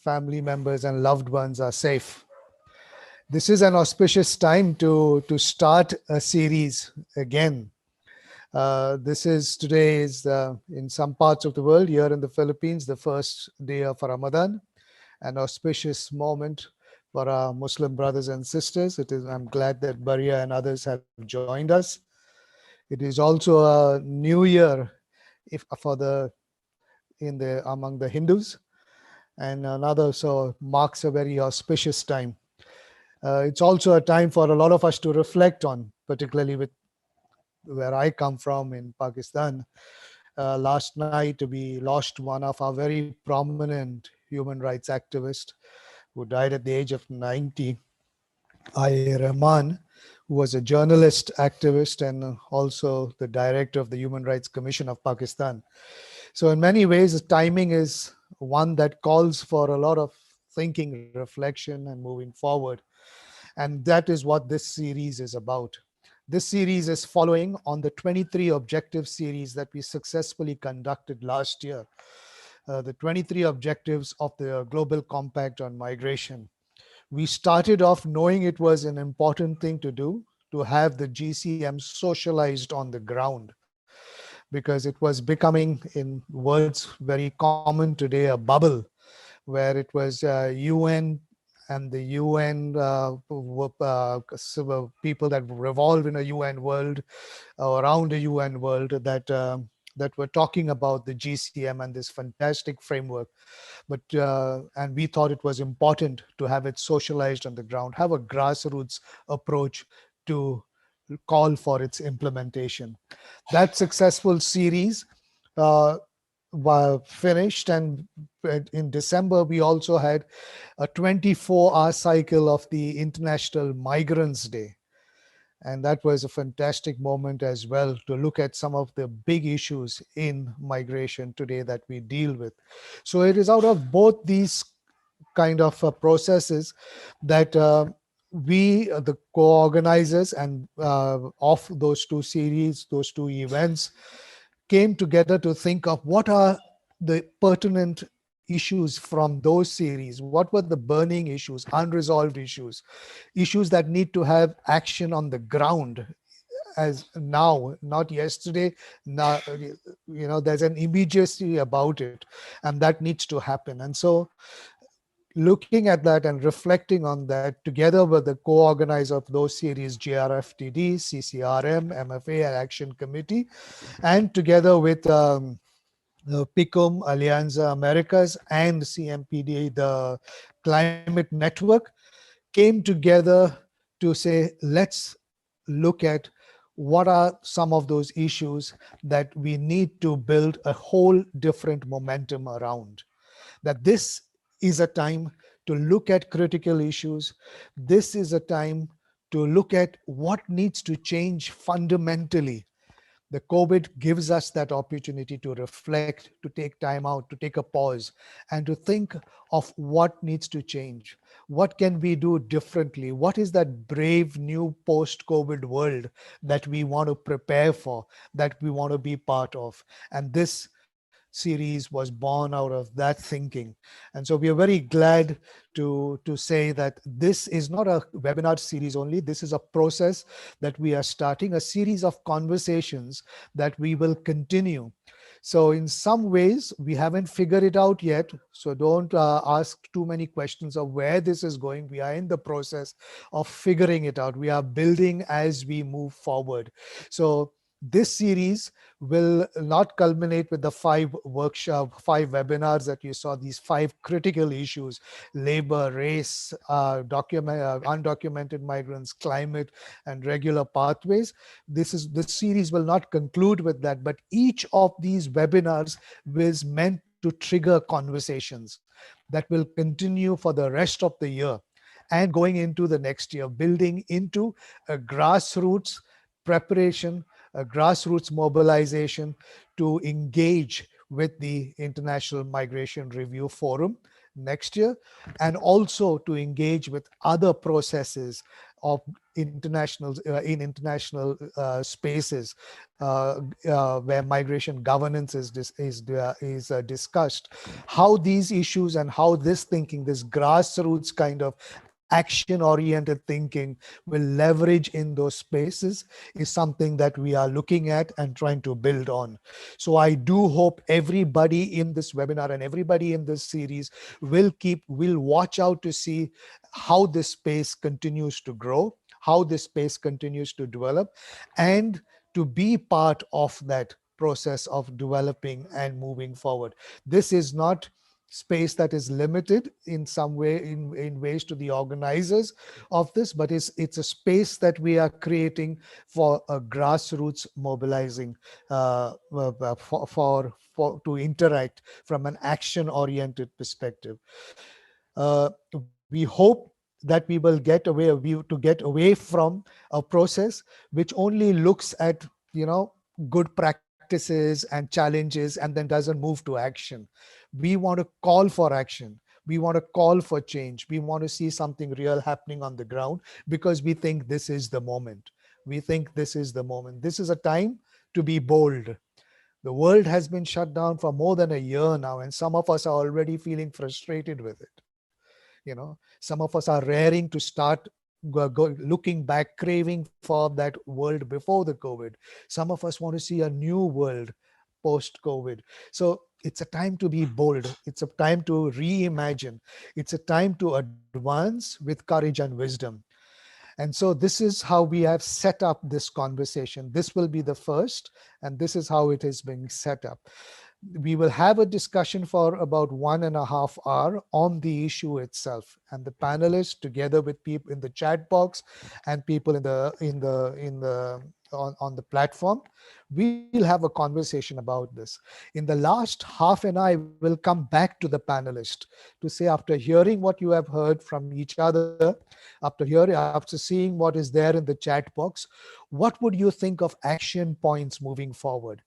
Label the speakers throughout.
Speaker 1: family members and loved ones are safe. This is an auspicious time to start a series again. This is today is in some parts of the world, here in the Philippines, the first day of Ramadan, an auspicious moment for our Muslim brothers and sisters. I'm glad that Baria and others have joined us. It is also a new year among the Hindus, and another so marks a very auspicious time. It's also a time for a lot of us to reflect on, particularly with where I come from in Pakistan. Last night, we lost one of our very prominent human rights activists who died at the age of 90, Rahman, who was a journalist, activist, and also the director of the Human Rights Commission of Pakistan. So in many ways, the timing is one that calls for a lot of thinking, reflection, and moving forward. And that is what this series is about. This series is following on the 23 objective series that we successfully conducted last year. The 23 objectives of the Global Compact on Migration. We started off knowing it was an important thing to do, to have the GCM socialized on the ground, because it was becoming, in words very common today, a bubble, where it was UN and the UN people that revolve in a UN world, around a UN world, that were talking about the GCM and this fantastic framework. And we thought it was important to have it socialized on the ground, have a grassroots approach to call for its implementation. That successful series finished, and in December we also had a 24-hour cycle of the International Migrants Day. And that was a fantastic moment as well, to look at some of the big issues in migration today that we deal with. So it is out of both these kind of processes that we, the co-organizers and of those two series, those two events, came together to think of what are the pertinent issues from those series. What were the burning issues, unresolved issues that need to have action on the ground as now, not yesterday. Now, there's an immediacy about it, and that needs to happen. And so looking at that and reflecting on that together with the co-organizer of those series, JRFTD, CCRM, MFA, and Action Committee, and together with PICUM, Alianza Americas, and CMPD, the Climate Network, came together to say, let's look at what are some of those issues that we need to build a whole different momentum around. That this is a time to look at critical issues. This is a time to look at what needs to change fundamentally. The COVID gives us that opportunity to reflect, to take time out, to take a pause, and to think of what needs to change. What can we do differently? What is that brave new post-COVID world that we want to prepare for, that we want to be part of? And this series was born out of that thinking. And so we are very glad to say that this is not a webinar series only. This is a process that we are starting, a series of conversations that we will continue. So in some ways, we haven't figured it out yet. So don't ask too many questions of where this is going. We are in the process of figuring it out. We are building as we move forward. So this series will not culminate with the 5 webinars that you saw, these 5 critical issues: labor, race, undocumented migrants, climate, and regular pathways. This series will not conclude with that, but each of these webinars is meant to trigger conversations that will continue for the rest of the year and going into the next year, building into a grassroots preparation, a grassroots mobilization to engage with the International Migration Review Forum next year, and also to engage with other processes of international spaces where migration governance is discussed, how these issues and how this thinking, this grassroots kind of action oriented thinking will leverage in those spaces is something that we are looking at and trying to build on. So I do hope everybody in this webinar and everybody in this series will watch out to see how this space continues to grow, how this space continues to develop, and to be part of that process of developing and moving forward. This is not space that is limited in some way, in ways, to the organizers of this, but it's a space that we are creating for a grassroots mobilizing, for to interact from an action oriented perspective. We hope that we will get away from a process which only looks at, good practices and challenges and then doesn't move to action. We want to call for action. We want to call for change. We want to see something real happening on the ground, because we think this is the moment. We think this is the moment. This is a time to be bold. The world has been shut down for more than a year now, and some of us are already feeling frustrated with it. Some of us are raring to start looking back, craving for that world before the COVID. Some of us want to see a new world post COVID. So it's a time to be bold. It's a time to reimagine. It's a time to advance with courage and wisdom. And so this is how we have set up this conversation. This will be the first, and this is how it is being set up. We will have a discussion for about 1.5 hours on the issue itself, and the panelists, together with people in the chat box and people on the platform, we'll have a conversation about this. In the last half an hour, I will come back to the panelists to say, after hearing what you have heard from each other, after seeing what is there in the chat box, what would you think of action points moving forward?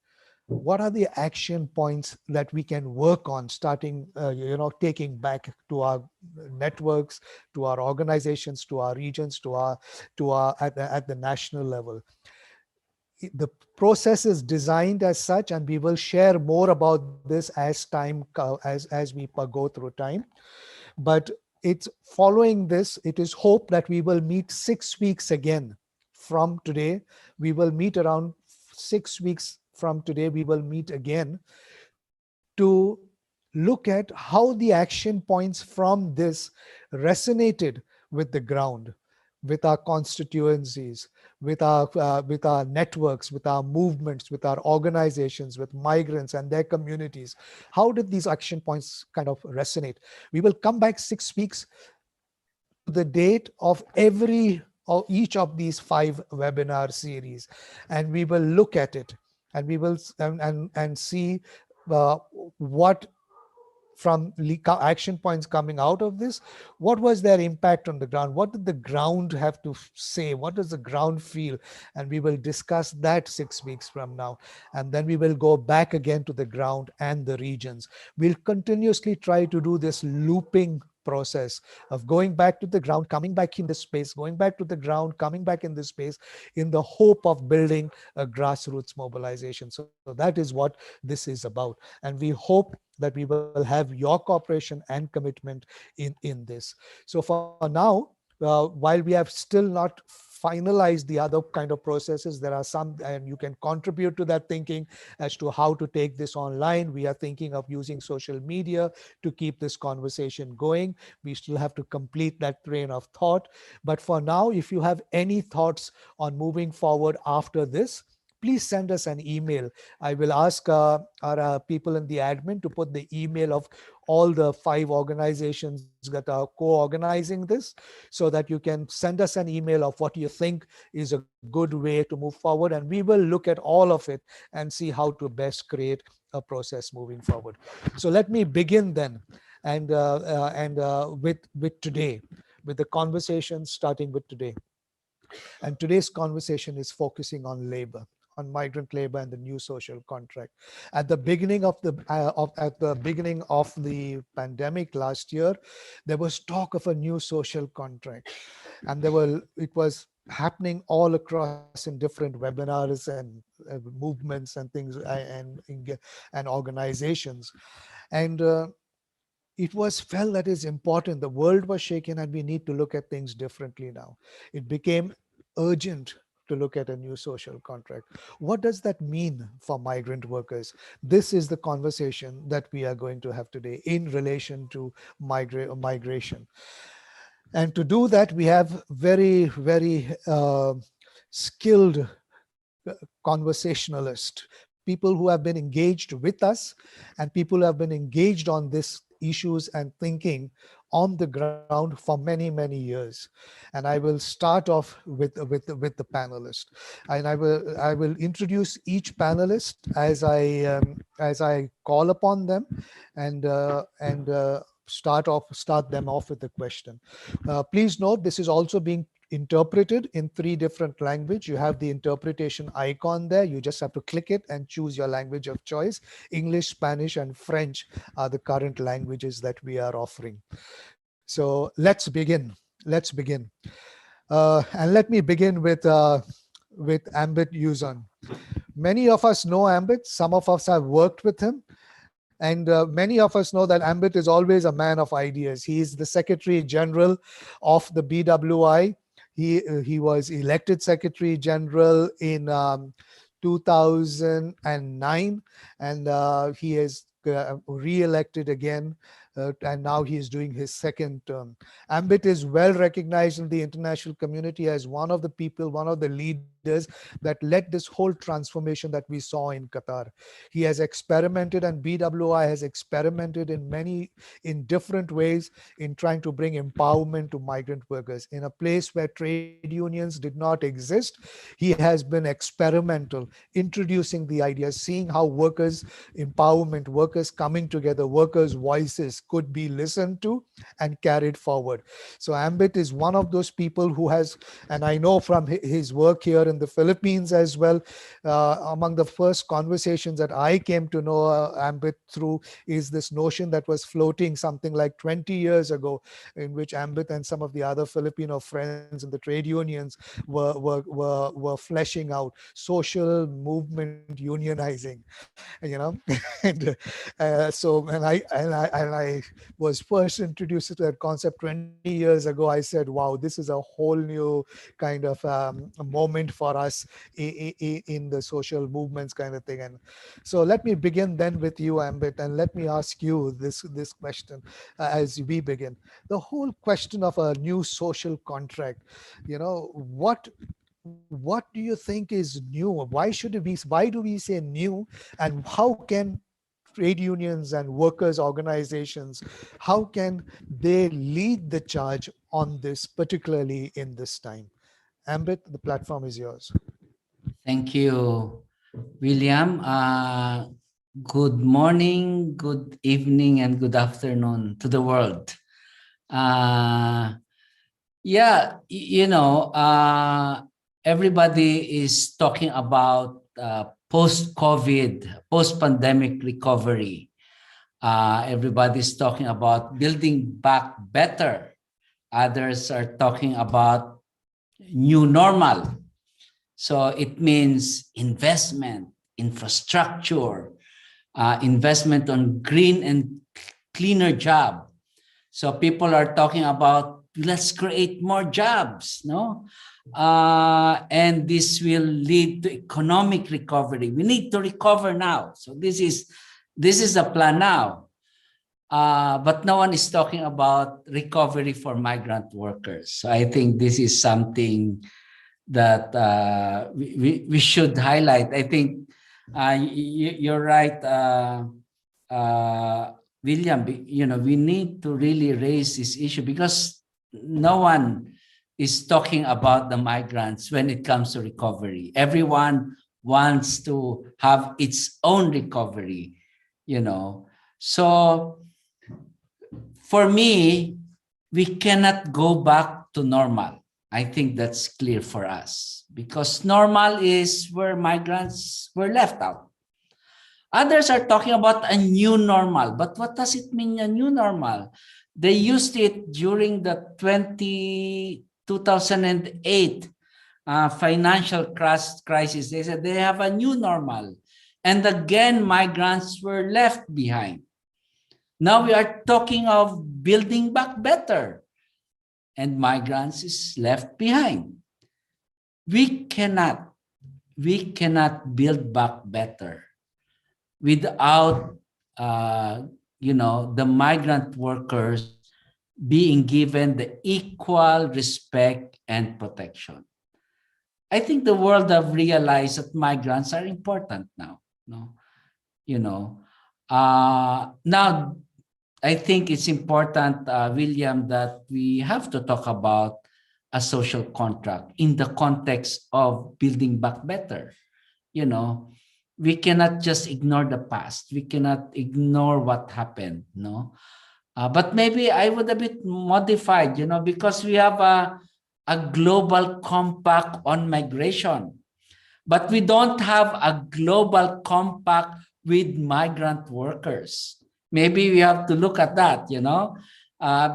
Speaker 1: What are the action points that we can work on, starting, taking back to our networks, to our organizations, to our regions, at the national level? The process is designed as such, and we will share more about this as we go through time. But it's following this, it is hope that we will meet 6 weeks again from today. We will meet around 6 weeks from today. We will meet again to look at how the action points from this resonated with the ground, with our constituencies, with our networks, with our movements, with our organizations, with migrants and their communities. How did these action points kind of resonate? We will come back 6 weeks to the date of each of these 5 webinar series, and we will look at it, and we will and see what, from action points coming out of this, what was their impact on the ground? What did the ground have to say? What does the ground feel? And we will discuss that 6 weeks from now. And then we will go back again to the ground and the regions. We'll continuously try to do this looping process of going back to the ground, coming back in the space, going back to the ground, coming back in this space, in the hope of building a grassroots mobilization. So that is what this is about. And we hope that we will have your cooperation and commitment in this. So for now, while we have still not finalized the other kind of processes, there are some, and you can contribute to that thinking as to how to take this online. We are thinking of using social media to keep this conversation going. We still have to complete that train of thought. But for now, if you have any thoughts on moving forward after this, please send us an email. I will ask our people in the admin to put the email of all the 5 organizations that are co-organizing this, so that you can send us an email of what you think is a good way to move forward. And we will look at all of it and see how to best create a process moving forward. So let me begin then, and with today, with the conversation starting with today. And today's conversation is focusing on labor. on migrant labor and the new social contract. At the beginning of the pandemic last year, there was talk of a new social contract, and it was happening all across in different webinars and movements and things and organizations, and it was felt that is important. The world was shaken, and we need to look at things differently now. It became urgent to look at a new social contract. What does that mean for migrant workers? This is the conversation that we are going to have today in relation to migration. And to do that, we have very, very skilled conversationalists, people who have been engaged with us, and people who have been engaged on these issues and thinking on the ground for many, many years. And I will start off with the panelists, and I will introduce each panelist as I call upon them, and start them off with a question. Please note, this is also being interpreted in 3 different languages. You have the interpretation icon there. You just have to click it and choose your language of choice. English, Spanish, and French are the current languages that we are offering. So let's begin. Let's begin. And let me begin with Ambit Yuzon. Many of us know Ambit. Some of us have worked with him. And many of us know that Ambit is always a man of ideas. He is the Secretary General of the BWI. He was elected Secretary General in 2009, and he is re-elected again, and now he is doing his second term. Ambit is well recognized in the international community as one of the people, one of the leaders that led this whole transformation that we saw in Qatar. He has experimented, and BWI has experimented in different ways in trying to bring empowerment to migrant workers. In a place where trade unions did not exist, he has been experimental, introducing the ideas, seeing how workers empowerment, workers coming together, workers' voices could be listened to and carried forward. So Ambit is one of those people who has, and I know from his work here in the Philippines as well, among the first conversations that I came to know Ambit through is this notion that was floating something like 20 years ago, in which Ambit and some of the other Filipino friends in the trade unions were fleshing out social movement unionizing, and I was first introduced to that concept 20 years ago. I said, wow, this is a whole new kind of moment for us in the social movements kind of thing. And so let me begin then with you, Ambit, and let me ask you this question as we begin. The whole question of a new social contract, what do you think is new? Why do we say new, and how can trade unions and workers organizations, how can they lead the charge on this, particularly in this time? Ambit, the platform is yours.
Speaker 2: Thank you, William. Good morning, good evening, and good afternoon to the world. Everybody is talking about post-COVID, post-pandemic recovery. Everybody's talking about building back better. Others are talking about new normal. So it means investment, infrastructure, investment on green and cleaner job. So people are talking about, let's create more jobs, no? And this will lead to economic recovery. We need to recover now. So this is a plan now. But no one is talking about recovery for migrant workers. So I think this is something that we should highlight. I think you're right, William. We need to really raise this issue because no one is talking about the migrants when it comes to recovery. Everyone wants to have its own recovery, So for me, we cannot go back to normal. I think that's clear for us because normal is where migrants were left out. Others are talking about a new normal, but what does it mean, a new normal? They used it during the 2008 financial crisis. They said they have a new normal. And again, migrants were left behind. Now we are talking of building back better, and migrants is left behind. We cannot build back better without the migrant workers being given the equal respect and protection. I think the world have realized that migrants are important now. Now I think it's important, William, that we have to talk about a social contract in the context of building back better. We cannot just ignore the past. We cannot ignore what happened, but maybe I would a bit modified, because we have a global compact on migration, but we don't have a global compact with migrant workers. Maybe we have to look at that,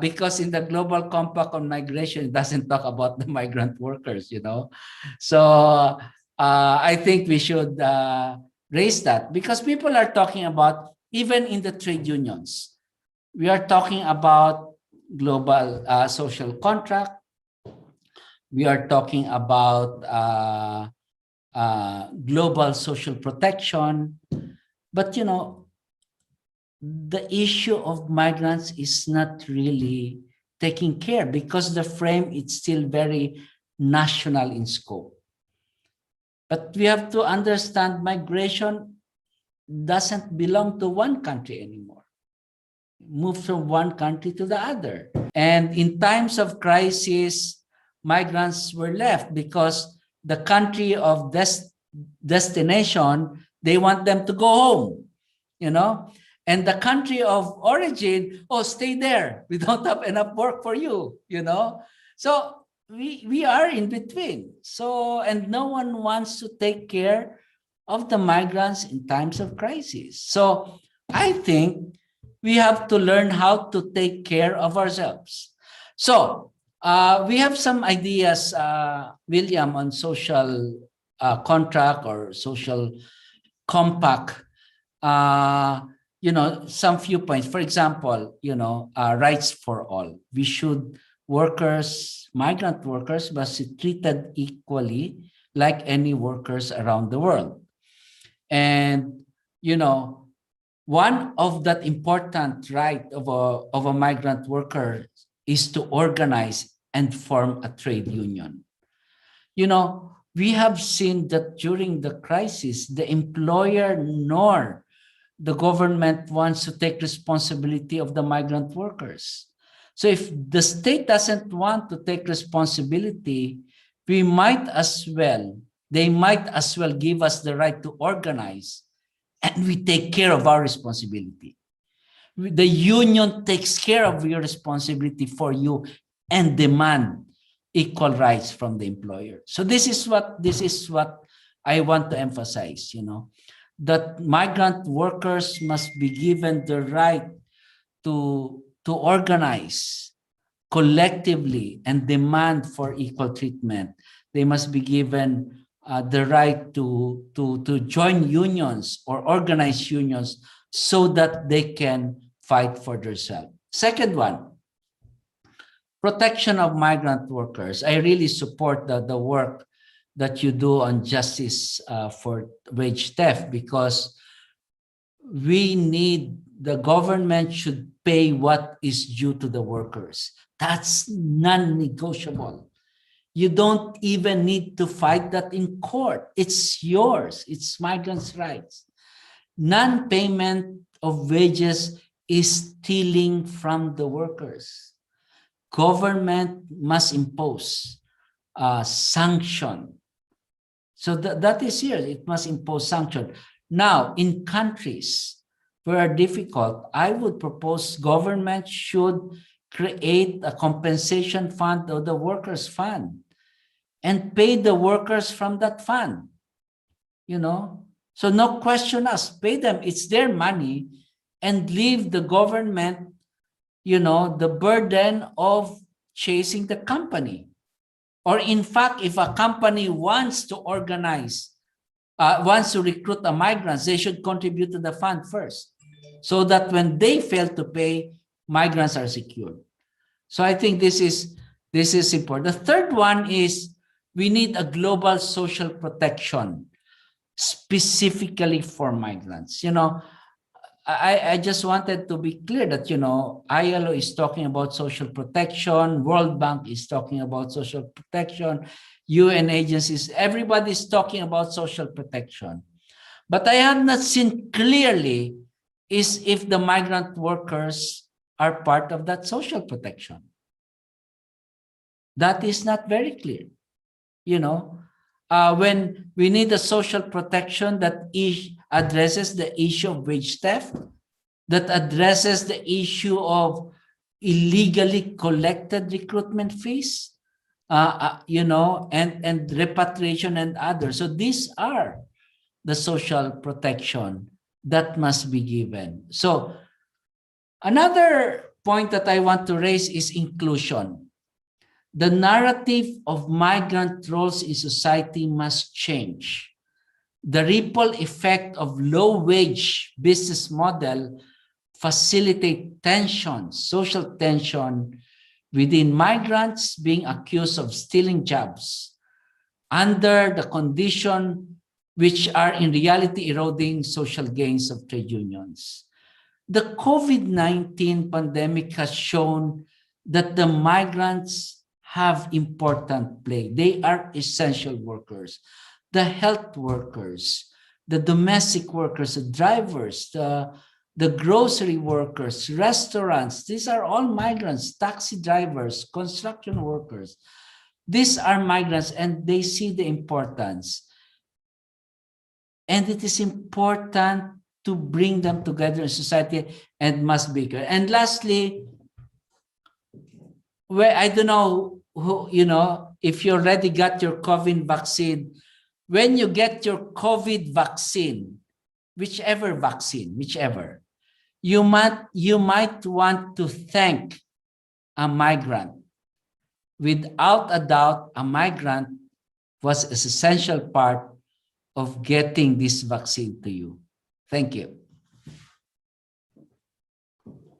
Speaker 2: because in the global compact on migration, it doesn't talk about the migrant workers, So I think we should raise that, because people are talking about, even in the trade unions, we are talking about global social contract. We are talking about global social protection. But, the issue of migrants is not really taking care, because the frame is still very national in scope. But we have to understand migration doesn't belong to one country anymore. Move from one country to the other. And in times of crisis, migrants were left because the country of destination, they want them to go home, and the country of origin, oh, stay there. We don't have enough work for you, So we are in between. So, and no one wants to take care of the migrants in times of crisis. So I think we have to learn how to take care of ourselves. So we have some ideas, William, on social contract or social compact. Some few points. For example, rights for all. We should migrant workers must be treated equally like any workers around the world. And, one of that important right of a migrant worker is to organize and form a trade union. We have seen that during the crisis, the employer nor the government wants to take responsibility of the migrant workers. So if the state doesn't want to take responsibility, they might as well give us the right to organize, and we take care of our responsibility. The union takes care of your responsibility for you and demand equal rights from the employer. So this is what I want to emphasize, that migrant workers must be given the right to organize collectively and demand for equal treatment. They must be given the right to join unions or organize unions so that they can fight for themselves. Second one, protection of migrant workers. I really support the work that you do on justice for wage theft, because the government should pay what is due to the workers. That's non-negotiable. You don't even need to fight that in court. It's yours. It's migrants' rights. Non-payment of wages is stealing from the workers. Government must impose sanction. So that is here. It must impose sanction. Now, in countries where are difficult, I would propose government should create a compensation fund or the workers' fund and pay the workers from that fund, you know. So no question us, pay them, it's their money, and leave the government, you know, the burden of chasing the company. Or in fact, if a company wants to organize, wants to recruit a migrants, they should contribute to the fund first, so that when they fail to pay, migrants are secured. So I think this is important. The third one is we need a global social protection specifically for migrants. You know, I just wanted to be clear that, you know, ILO is talking about social protection, World Bank is talking about social protection, UN agencies, everybody is talking about social protection. But I have not seen clearly is if the migrant workers are part of that social protection. That is not very clear. You know, when we need a social protection that addresses the issue of wage theft, that addresses the issue of illegally collected recruitment fees, you know, and repatriation and others. So these are the social protection that must be given. So another point that I want to raise is inclusion. The narrative of migrant roles in society must change. The ripple effect of low-wage business model facilitate tension, social tension within migrants being accused of stealing jobs under the condition which are in reality eroding social gains of trade unions. The COVID-19 pandemic has shown that the migrants have important play. They are essential workers, the health workers, the domestic workers, the drivers, the grocery workers, restaurants. These are all migrants, taxi drivers, construction workers. These are migrants and they see the importance. And it is important to bring them together in society and must be good. And lastly, where I don't know who, you know, if you already got your COVID vaccine, when you get your COVID vaccine, whichever, you might want to thank a migrant. Without a doubt, a migrant was an essential part of getting this vaccine to you. Thank you.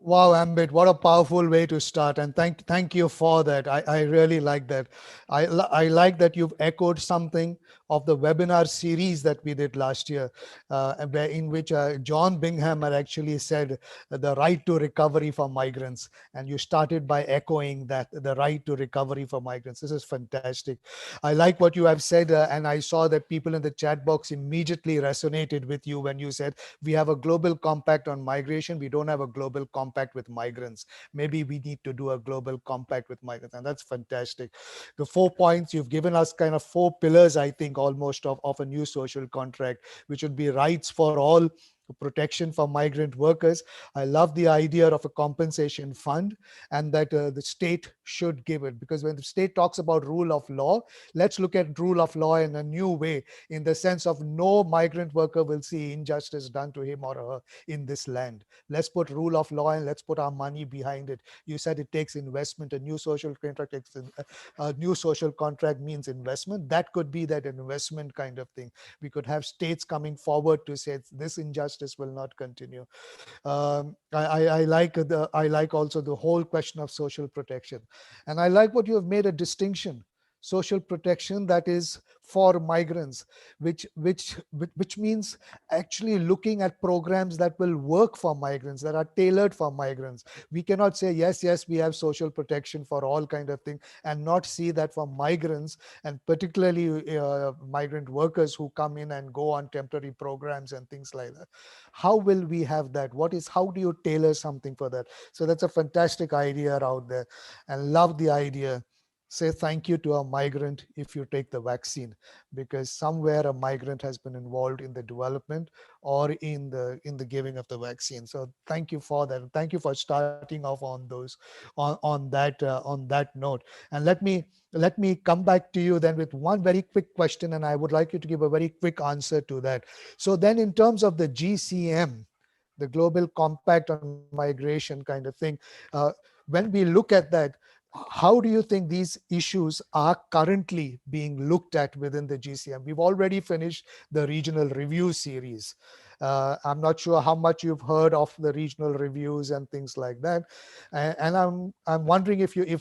Speaker 1: Wow, Ambit, what a powerful way to start. And thank you for that. I really like that. I like that you've echoed something of the webinar series that we did last year, in which John Bingham had actually said the right to recovery for migrants. And you started by echoing that, the right to recovery for migrants. This is fantastic. I like what you have said. And I saw that people in the chat box immediately resonated with you when you said, we have a global compact on migration. We don't have a global compact with migrants. Maybe we need to do a global compact with migrants. And that's fantastic. The 4 points you've given us, kind of 4 pillars, I think, almost of a new social contract, which would be rights for all, protection for migrant workers. I love the idea of a compensation fund, and that the state should give it, because when the state talks about rule of law, let's look at rule of law in a new way, in the sense of no migrant worker will see injustice done to him or her in this land. Let's put rule of law and let's put our money behind it. You said it takes investment. A new social contract a new social contract means investment. That could be that investment kind of thing. We could have states coming forward to say this injustice will not continue. I like also the whole question of social protection, and I like what you have made a distinction. Social protection that is for migrants, which means actually looking at programs that will work for migrants, that are tailored for migrants. We cannot say yes, we have social protection for all kind of thing, and not see that for migrants, and particularly migrant workers who come in and go on temporary programs and things like that. How will we have that? How do you tailor something for that? So that's a fantastic idea out there, and love the idea. say thank you to a migrant if you take the vaccine, because somewhere a migrant has been involved in the development or in the giving of the vaccine. So thank you for that. Thank you for starting off on those on that note. And let me come back to you then with one very quick question, and I would like you to give a very quick answer to that. So then, in terms of the GCM, the Global Compact on Migration kind of thing, uh, when we look at that, how do you think these issues are currently being looked at within the GCM? We've already finished the regional review series. I'm not sure how much you've heard of the regional reviews and things like that, and I'm wondering if you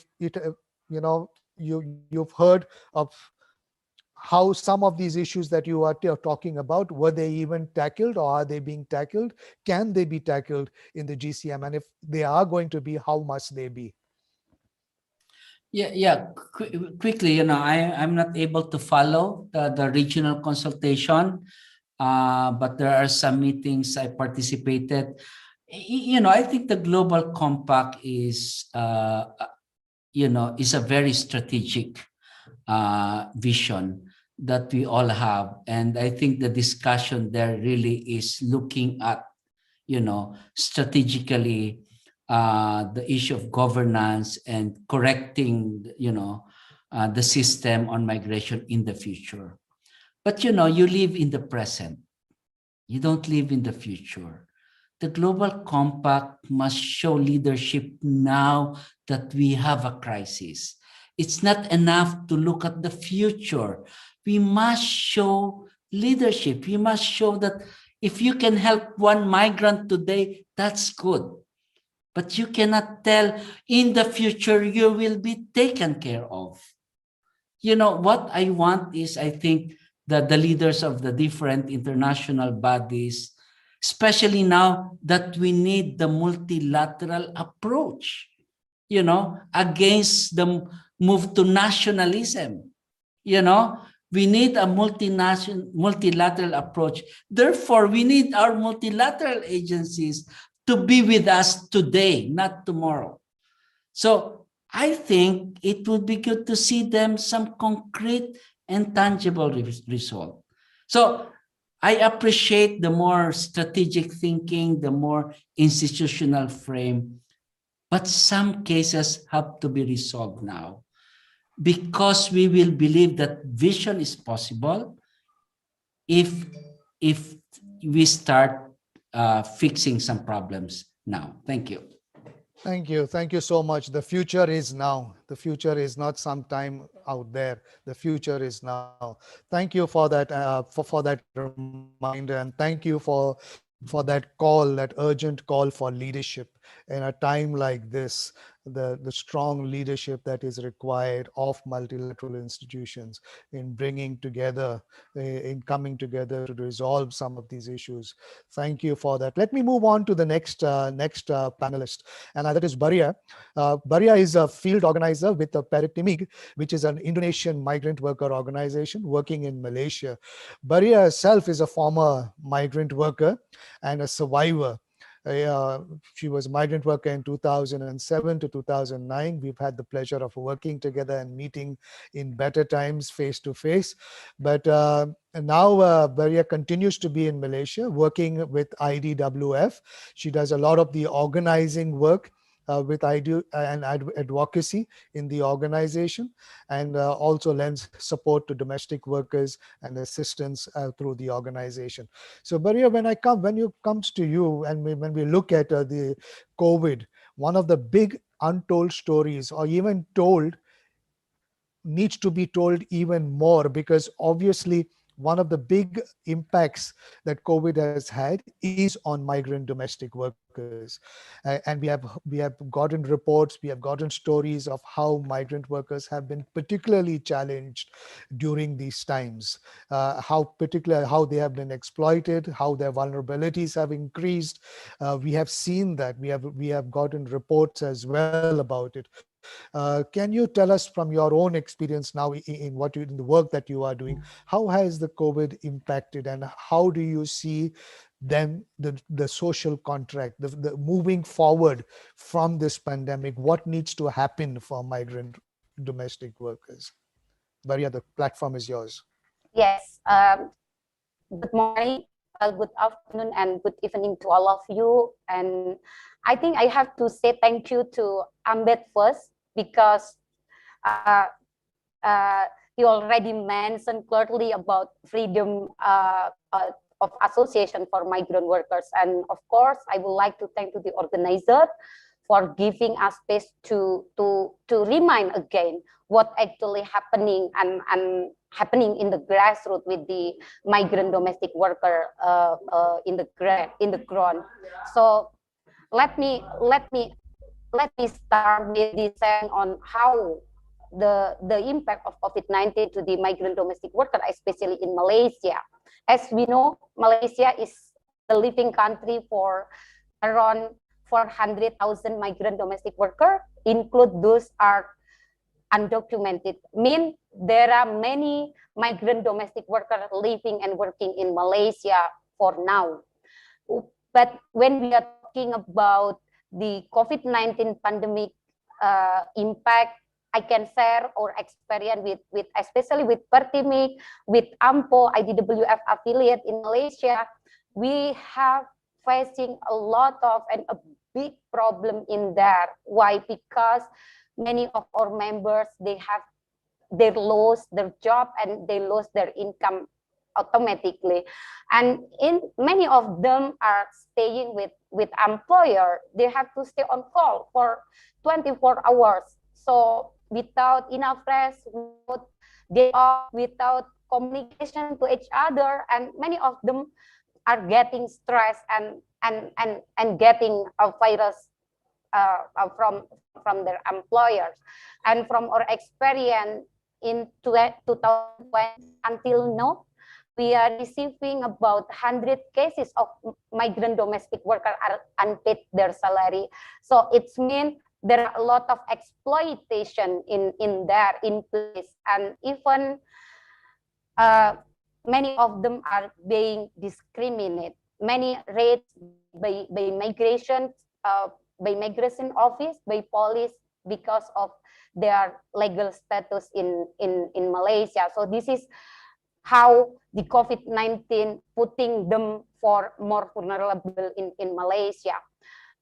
Speaker 1: know you've heard of how some of these issues that you are talking about, were they even tackled, or are they being tackled? Can they be tackled in the GCM? And if they are going to be, how must they be?
Speaker 2: Yeah. Quickly, I'm not able to follow the regional consultation, but there are some meetings I participated. I think the Global Compact is a very strategic vision that we all have. And I think the discussion there really is looking at, strategically the issue of governance and correcting, the system on migration in the future. But, you live in the present. You don't live in the future. The Global Compact must show leadership now that we have a crisis. It's not enough to look at the future. We must show leadership. We must show that if you can help one migrant today, that's good. But you cannot tell in the future you will be taken care of. What I want is, I think, that the leaders of the different international bodies, especially now that we need the multilateral approach, against the move to nationalism. You know, we need a multilateral approach. Therefore, we need our multilateral agencies to be with us today, not tomorrow. So I think it would be good to see them some concrete and tangible result. So I appreciate the more strategic thinking, the more institutional frame, but some cases have to be resolved now because we will believe that vision is possible if if we start fixing some problems now. Thank you.
Speaker 1: Thank you. Thank you so much. The future is now. The future is not sometime out there. The future is now. Thank you for that for that reminder, and thank you for that call, that urgent call for leadership in a time like this. The strong leadership that is required of multilateral institutions in bringing together, in coming together to resolve some of these issues. Thank you for that. Let me move on to the next panelist, and that is Baria. Baria is a field organizer with the Peritimig, which is an Indonesian migrant worker organization working in Malaysia. Baria herself is a former migrant worker and a survivor. She was a migrant worker in 2007 to 2009. We've had the pleasure of working together and meeting in better times face to face. But now Baria continues to be in Malaysia working with IDWF. She does a lot of the organizing work with ID and advocacy in the organization, and also lends support to domestic workers and assistance through the organization. So Baria, when it comes to you, and when we look at the COVID, one of the big untold stories, or even told, needs to be told even more, because obviously one of the big impacts that COVID has had is on migrant domestic workers. And we have gotten reports, we have gotten stories of how migrant workers have been particularly challenged during these times, how they have been exploited, how their vulnerabilities have increased. We have seen that. We have gotten reports as well about it. Can you tell us from your own experience now in the work that you are doing, how has the COVID impacted, and how do you see then the social contract, the moving forward from this pandemic? What needs to happen for migrant domestic workers. Maria, the platform is yours.
Speaker 3: Yes. Good morning, good afternoon, and good evening to all of you. And I think I have to say thank you to Ambed first, because uh, uh, he already mentioned clearly about freedom of association for migrant workers. And of course, I would like to thank to the organizer for giving us space to remind again what actually happening and happening in the grassroots with the migrant domestic worker in the ground. So let me start with this saying on how the impact of COVID-19 to the migrant domestic worker, especially in Malaysia. As we know, Malaysia is the living country for around 400,000 migrant domestic workers, include those are undocumented. Mean there are many migrant domestic workers living and working in Malaysia for now. But when we are talking about the COVID-19 pandemic impact, I can share our experience with especially with Pertimik, with AMPO, IDWF affiliate in Malaysia. We have facing a lot of and a big problem in there. Why? Because many of our members, they lost their job and they lost their income automatically, and in many of them are staying with employer. They have to stay on call for 24 hours, so without enough rest, without day off, without communication to each other, and many of them are getting stressed and getting a virus from their employers. And from our experience in 2020 until now, we are receiving about 100 cases of migrant domestic workers are unpaid their salary. So it's mean there are a lot of exploitation in there in place, and even many of them are being discriminated. Many rates by migration office, by police, because of their legal status in Malaysia. So this is how the COVID-19 putting them for more vulnerable in Malaysia.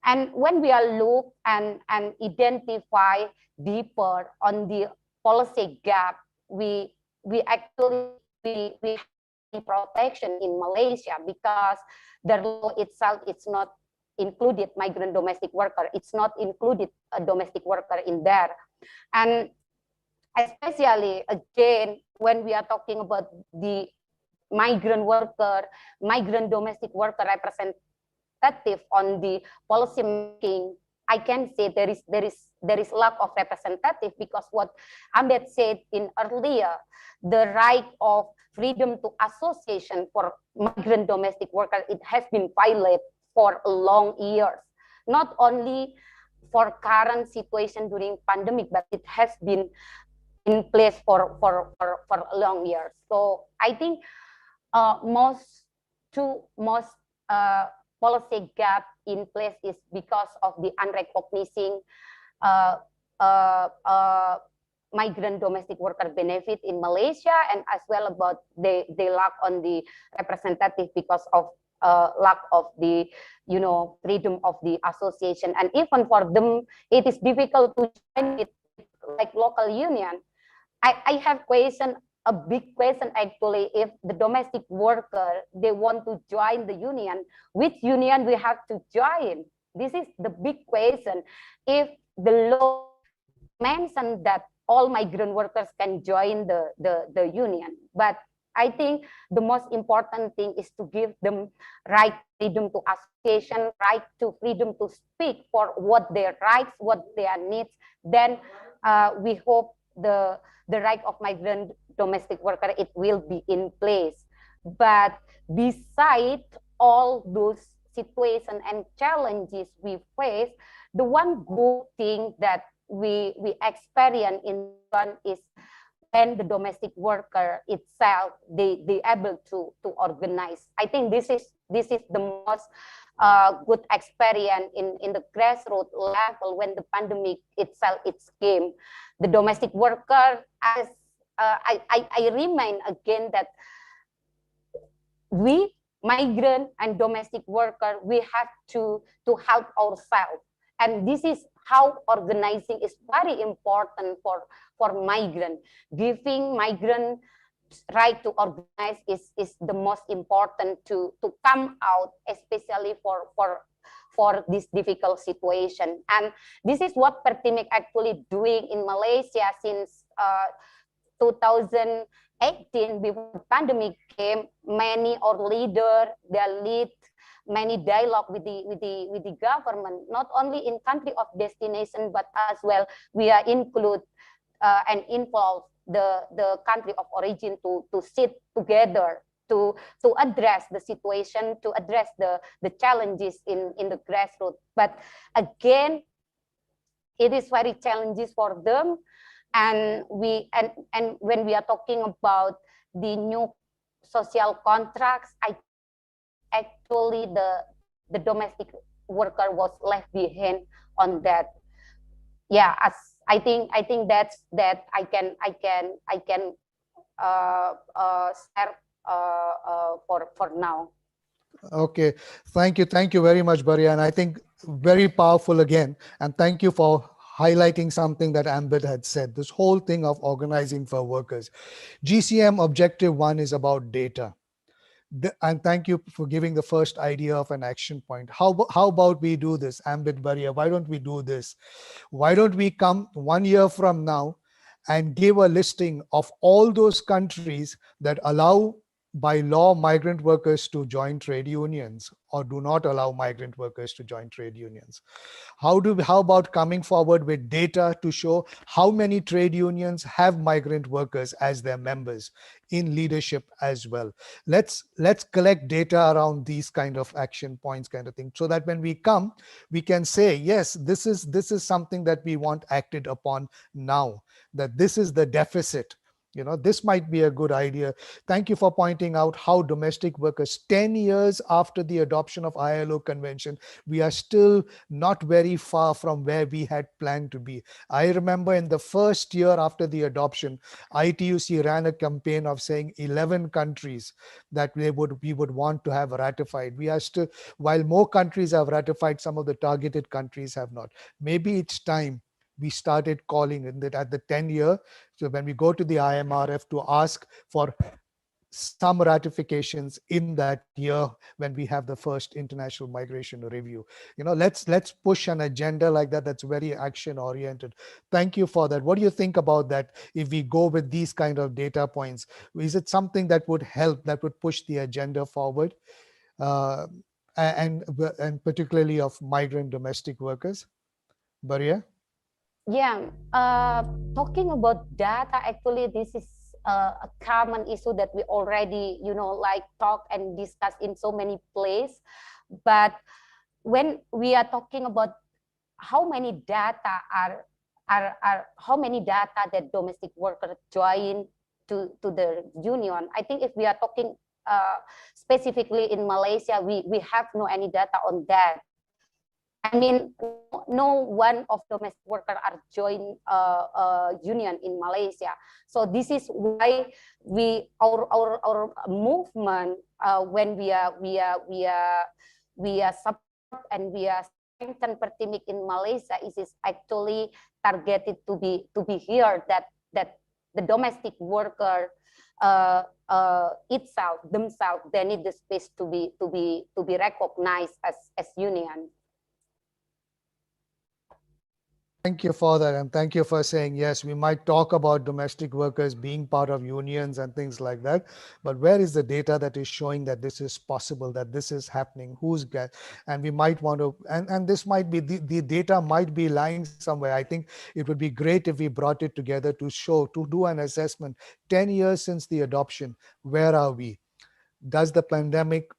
Speaker 3: And when we are look and identify deeper on the policy gap, we actually we have protection in Malaysia, because the law itself it's not included migrant domestic worker. It's not included a domestic worker in there. And especially again, when we are talking about the migrant worker, migrant domestic worker representative on the policy making, I can say there is lack of representative, because what Ambed said in earlier, the right of freedom to association for migrant domestic workers, it has been violated for long years, not only for current situation during pandemic, but it has been in place for long years. So I think most policy gap in place is because of the unrecognizing migrant domestic worker benefit in Malaysia, and as well about they lack on the representative because of lack of the freedom of the association. And even for them it is difficult to join it like local union. I have a big question actually. If the domestic worker they want to join the union, which union we have to join? This is the big question. If the law mentioned that all migrant workers can join the union, but I think the most important thing is to give them right freedom to association, right to freedom to speak for what their rights, what their needs. Then we hope the right of migrant domestic worker, it will be in place. But beside all those situations and challenges we face, the one good thing that we experience in one is when the domestic worker itself they able to organize. I think this is the most good experience in the grassroots level when the pandemic itself came. The domestic worker, as I remind again that we migrant and domestic worker, we have to help ourselves, and this is how organizing is very important for migrant. Giving migrant right to organize is the most important to come out, especially for this difficult situation. And this is what Pertimek actually doing in Malaysia since 2018. Before the pandemic came, many our leader, they lead many dialogue with the government, not only in country of destination, but as well we are include and involve the country of origin to sit together to address the situation, to address the challenges in the grassroots. But again, it is very challenges for them. And when we are talking about the new social contracts, I actually the domestic worker was left behind on that. Yeah, as I think that's that I can share for now.
Speaker 1: Okay, thank you very much, Baria. And I think very powerful again. And thank you for highlighting something that Ambit had said. This whole thing of organizing for workers. GCM Objective 1 is about data. And thank you for giving the first idea of an action point. How about we do this, Ambit, Baria? Why don't we do this? Why don't we come 1 year from now and give a listing of all those countries that allow by law migrant workers to join trade unions or do not allow migrant workers to join trade unions? How about coming forward with data to show how many trade unions have migrant workers as their members in leadership as well? Let's collect data around these kind of action points, kind of thing, so that when we come, we can say, yes, this is something that we want acted upon now, that this is the deficit. This might be a good idea. Thank you for pointing out how domestic workers, 10 years after the adoption of ILO convention, we are still not very far from where we had planned to be. I remember in the first year after the adoption, ITUC ran a campaign of saying 11 countries that we would want to have ratified. We are still, while more countries have ratified, some of the targeted countries have not. Maybe it's time we started calling in that at the 10-year. So when we go to the IMRF to ask for some ratifications in that year when we have the first international migration review, let's push an agenda like that that's very action oriented. Thank you for that. What do you think about that? If we go with these kind of data points, is it something that would help, that would push the agenda forward, and particularly of migrant domestic workers? Baria?
Speaker 3: Yeah, talking about data, actually, this is a common issue that we already, like talk and discuss in so many places. But when we are talking about how many data how many data that domestic workers join to the union, I think if we are talking specifically in Malaysia, we have no any data on that. I mean, no one of domestic workers are join union in Malaysia. So this is why our movement when we are support and we are strengthen Pertimik in Malaysia is actually targeted to be here that the domestic worker themselves, they need the space to be recognized as union.
Speaker 1: Thank you for that, and thank you for saying, yes, we might talk about domestic workers being part of unions and things like that, but where is the data that is showing that this is possible, that this is happening? And we might want to, and this might be, the data might be lying somewhere. I think it would be great if we brought it together to show, to do an assessment. 10 years since the adoption, where are we? Does the pandemic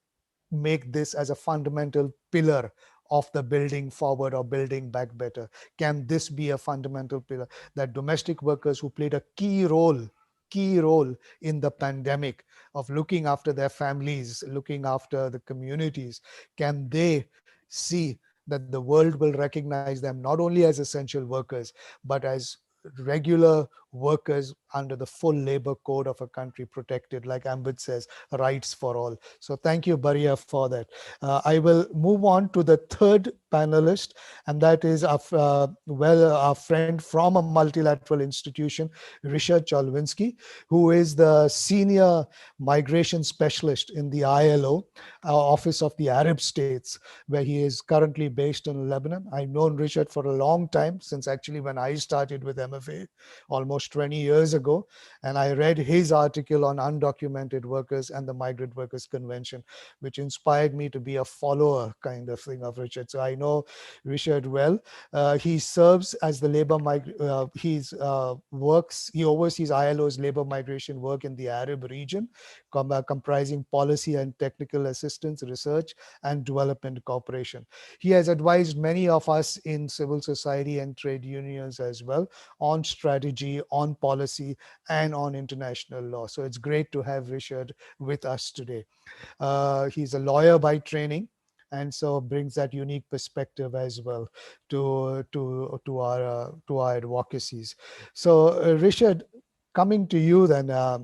Speaker 1: make this as a fundamental pillar of the building forward or building back better? Can this be a fundamental pillar that domestic workers who played a key role key role in the pandemic of looking after their families, looking after the communities, can they see that the world will recognize them not only as essential workers, but as regular workers under the full labor code of a country, protected, like Ambit says, rights for all. So thank you, Baria, for that. I will move on to the third panelist, and that is our friend from a multilateral institution, Richard Cholwinsky, who is the senior migration specialist in the ILO, Office of the Arab States, where he is currently based in Lebanon. I've known Richard for a long time, since actually when I started with MFA almost 20 years ago. And I read his article on undocumented workers and the Migrant Workers Convention, which inspired me to be a follower kind of thing of Richard. So I know Richard well. He serves as the he oversees ILO's labor migration work in the Arab region, comprising policy and technical assistance, research, and development cooperation. He has advised many of us in civil society and trade unions as well on strategy, on policy, and on international law. So it's great to have Richard with us today. He's a lawyer by training, and so brings that unique perspective as well to our advocacies. So Richard, coming to you then, uh,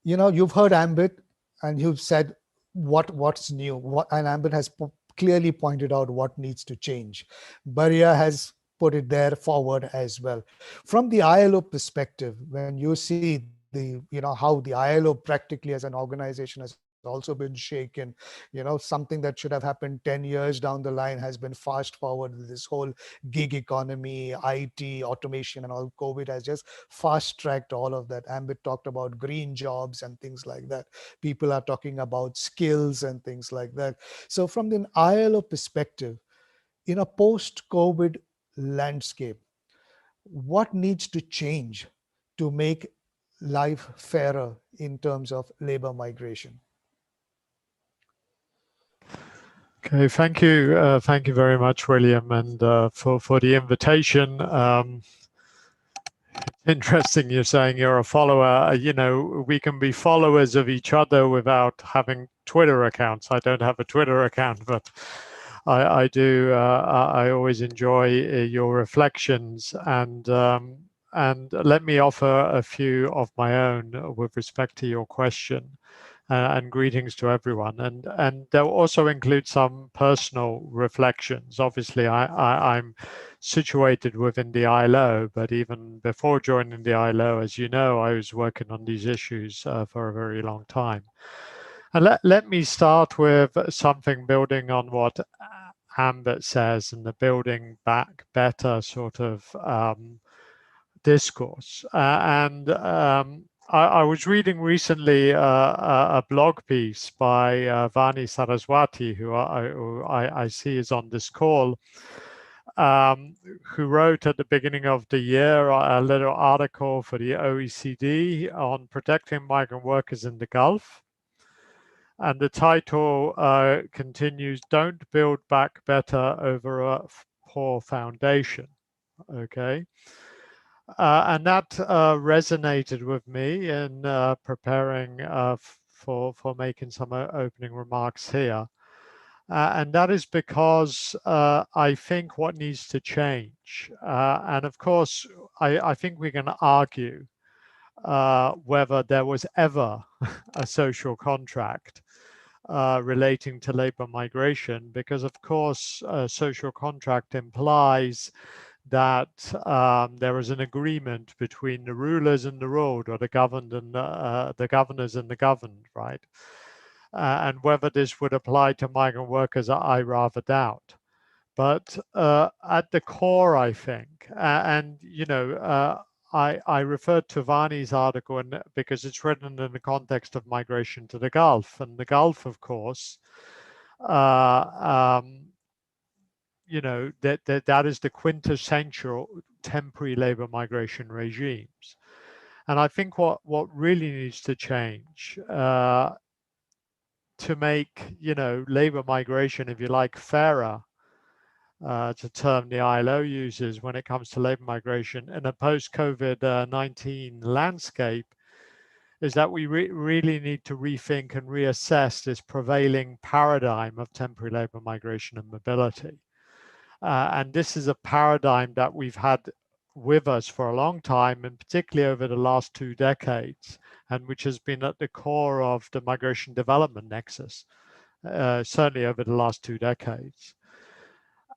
Speaker 1: you've heard Ambit, and you've said what's new, and Ambit has clearly pointed out what needs to change. Baria has put it there forward as well. From the ILO perspective, when you see how the ILO practically as an organization has also been shaken, something that should have happened 10 years down the line has been fast forward. This whole gig economy, IT, automation, and all, COVID has just fast tracked all of that. Ambit talked about green jobs and things like that. People are talking about skills and things like that. So from the ILO perspective, in a post-COVID landscape, what needs to change to make life fairer in terms of labor migration?
Speaker 4: Okay, thank you very much, William, and for the invitation. Interesting, you're saying you're a follower. We can be followers of each other without having Twitter accounts. I don't have a Twitter account, but I do. I always enjoy your reflections, and let me offer a few of my own with respect to your question. And greetings to everyone. And they'll also include some personal reflections. Obviously, I'm situated within the ILO, but even before joining the ILO, as you know, I was working on these issues for a very long time. And let me start with something building on what Ambit says and the building back better sort of discourse. I was reading recently a blog piece by Vani Saraswati, who I see is on this call, who wrote at the beginning of the year a little article for the OECD on protecting migrant workers in the Gulf. And the title continues, "Don't Build Back Better Over a Poor Foundation." Okay. And that resonated with me in preparing for making some opening remarks here. And that is because I think what needs to change, and of course, I think we can argue whether there was ever a social contract relating to labor migration, because of course, a social contract implies that there is an agreement between the rulers and the ruled, or the governed and the governors and the governed, right? And whether this would apply to migrant workers, I rather doubt. But at the core, I think, I referred to Vani's article because it's written in the context of migration to the Gulf, and the Gulf, of course, that is the quintessential temporary labor migration regimes. And I think what really needs to change to make, labor migration, if you like, fairer, it's a term the ILO uses when it comes to labor migration in a post-COVID-19 landscape, is that we really need to rethink and reassess this prevailing paradigm of temporary labor migration and mobility. And this is a paradigm that we've had with us for a long time, and particularly over the last 2 decades, and which has been at the core of the migration development nexus, certainly over the last 2 decades.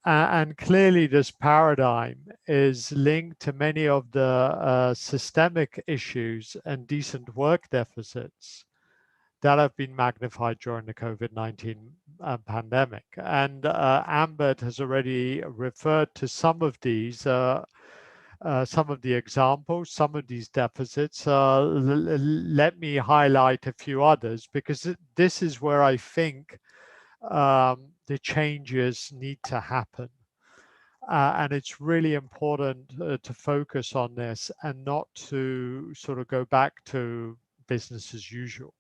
Speaker 4: And clearly this paradigm is linked to many of the systemic issues and decent work deficits that have been magnified during the COVID-19 pandemic. And Ambert has already referred to some of these, some of the examples, some of these deficits. Let me highlight a few others, because this is where I think the changes need to happen. And it's really important to focus on this and not to sort of go back to business as usual.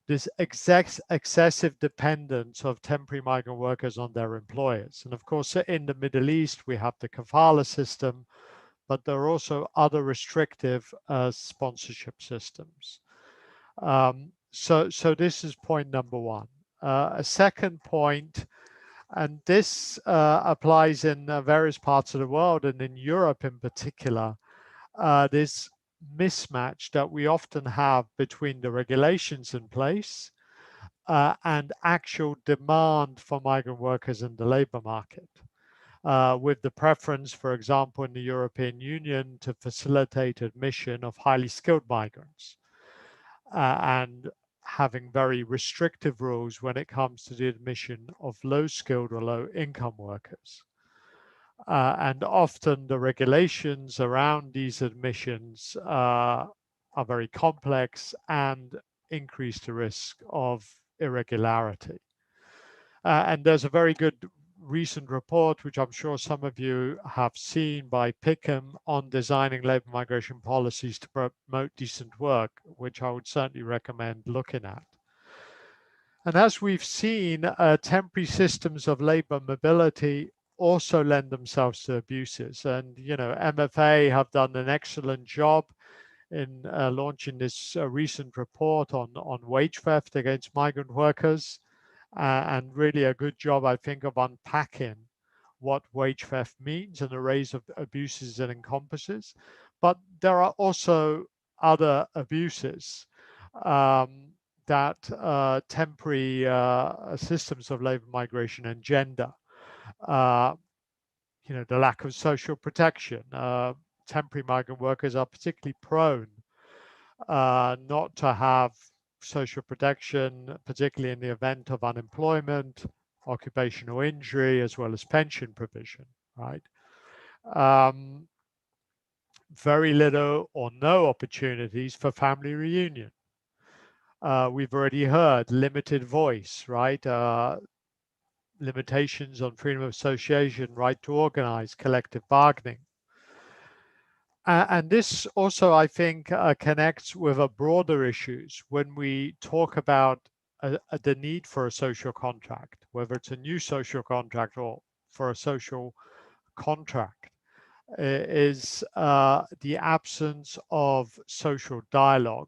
Speaker 4: This excessive dependence of temporary migrant workers on their employers. And of course, in the Middle East, we have the kafala system, but there are also other restrictive sponsorship systems. So this is point number one. A second point, and this applies in various parts of the world and in Europe in particular, this mismatch that we often have between the regulations in place and actual demand for migrant workers in the labor market. With the preference, for example, in the European Union to facilitate admission of highly skilled migrants and having very restrictive rules when it comes to the admission of low-skilled or low-income workers. And often the regulations around these admissions are very complex and increase the risk of irregularity. And there's a very good recent report, which I'm sure some of you have seen, by Pickham on designing labor migration policies to promote decent work, which I would certainly recommend looking at. And as we've seen, temporary systems of labor mobility also lend themselves to abuses. And, you know, MFA have done an excellent job in launching this recent report on wage theft against migrant workers, and really a good job, I think, of unpacking what wage theft means and the arrays of abuses it encompasses. But there are also other abuses that temporary systems of labor migration engender. You know, the lack of social protection. Temporary migrant workers are particularly prone not to have social protection, particularly in the event of unemployment, occupational injury, as well as pension provision, right? Very little or no opportunities for family reunion. We've already heard limited voice, right? Limitations on freedom of association, right to organize, collective bargaining. And this also, I think, connects with a broader issues when we talk about the need for a social contract, whether it's a new social contract or for a social contract, is the absence of social dialogue,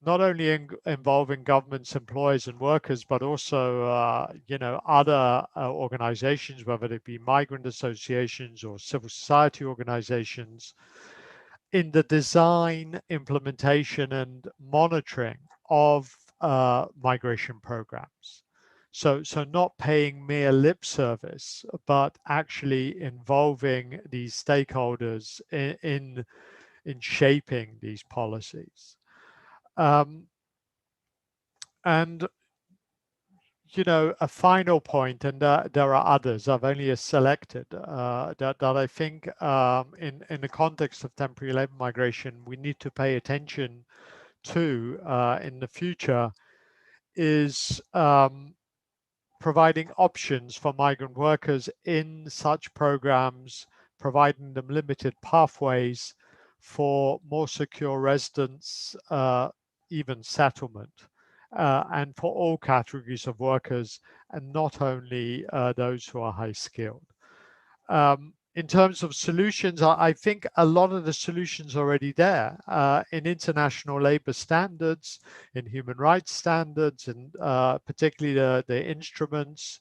Speaker 4: not only involving governments, employers, and workers, but also, you know, other organizations, whether it be migrant associations or civil society organizations, in the design, implementation, and monitoring of migration programs. So not paying mere lip service, but actually involving these stakeholders in shaping these policies. And, you know, a final point, and there are others, I've only selected, that I think in the context of temporary labor migration, we need to pay attention to in the future, is providing options for migrant workers in such programs, providing them limited pathways for more secure residence, even settlement, and for all categories of workers, and not only those who are high skilled. In terms of solutions, I think a lot of the solutions are already there in international labor standards, in human rights standards, and particularly the instruments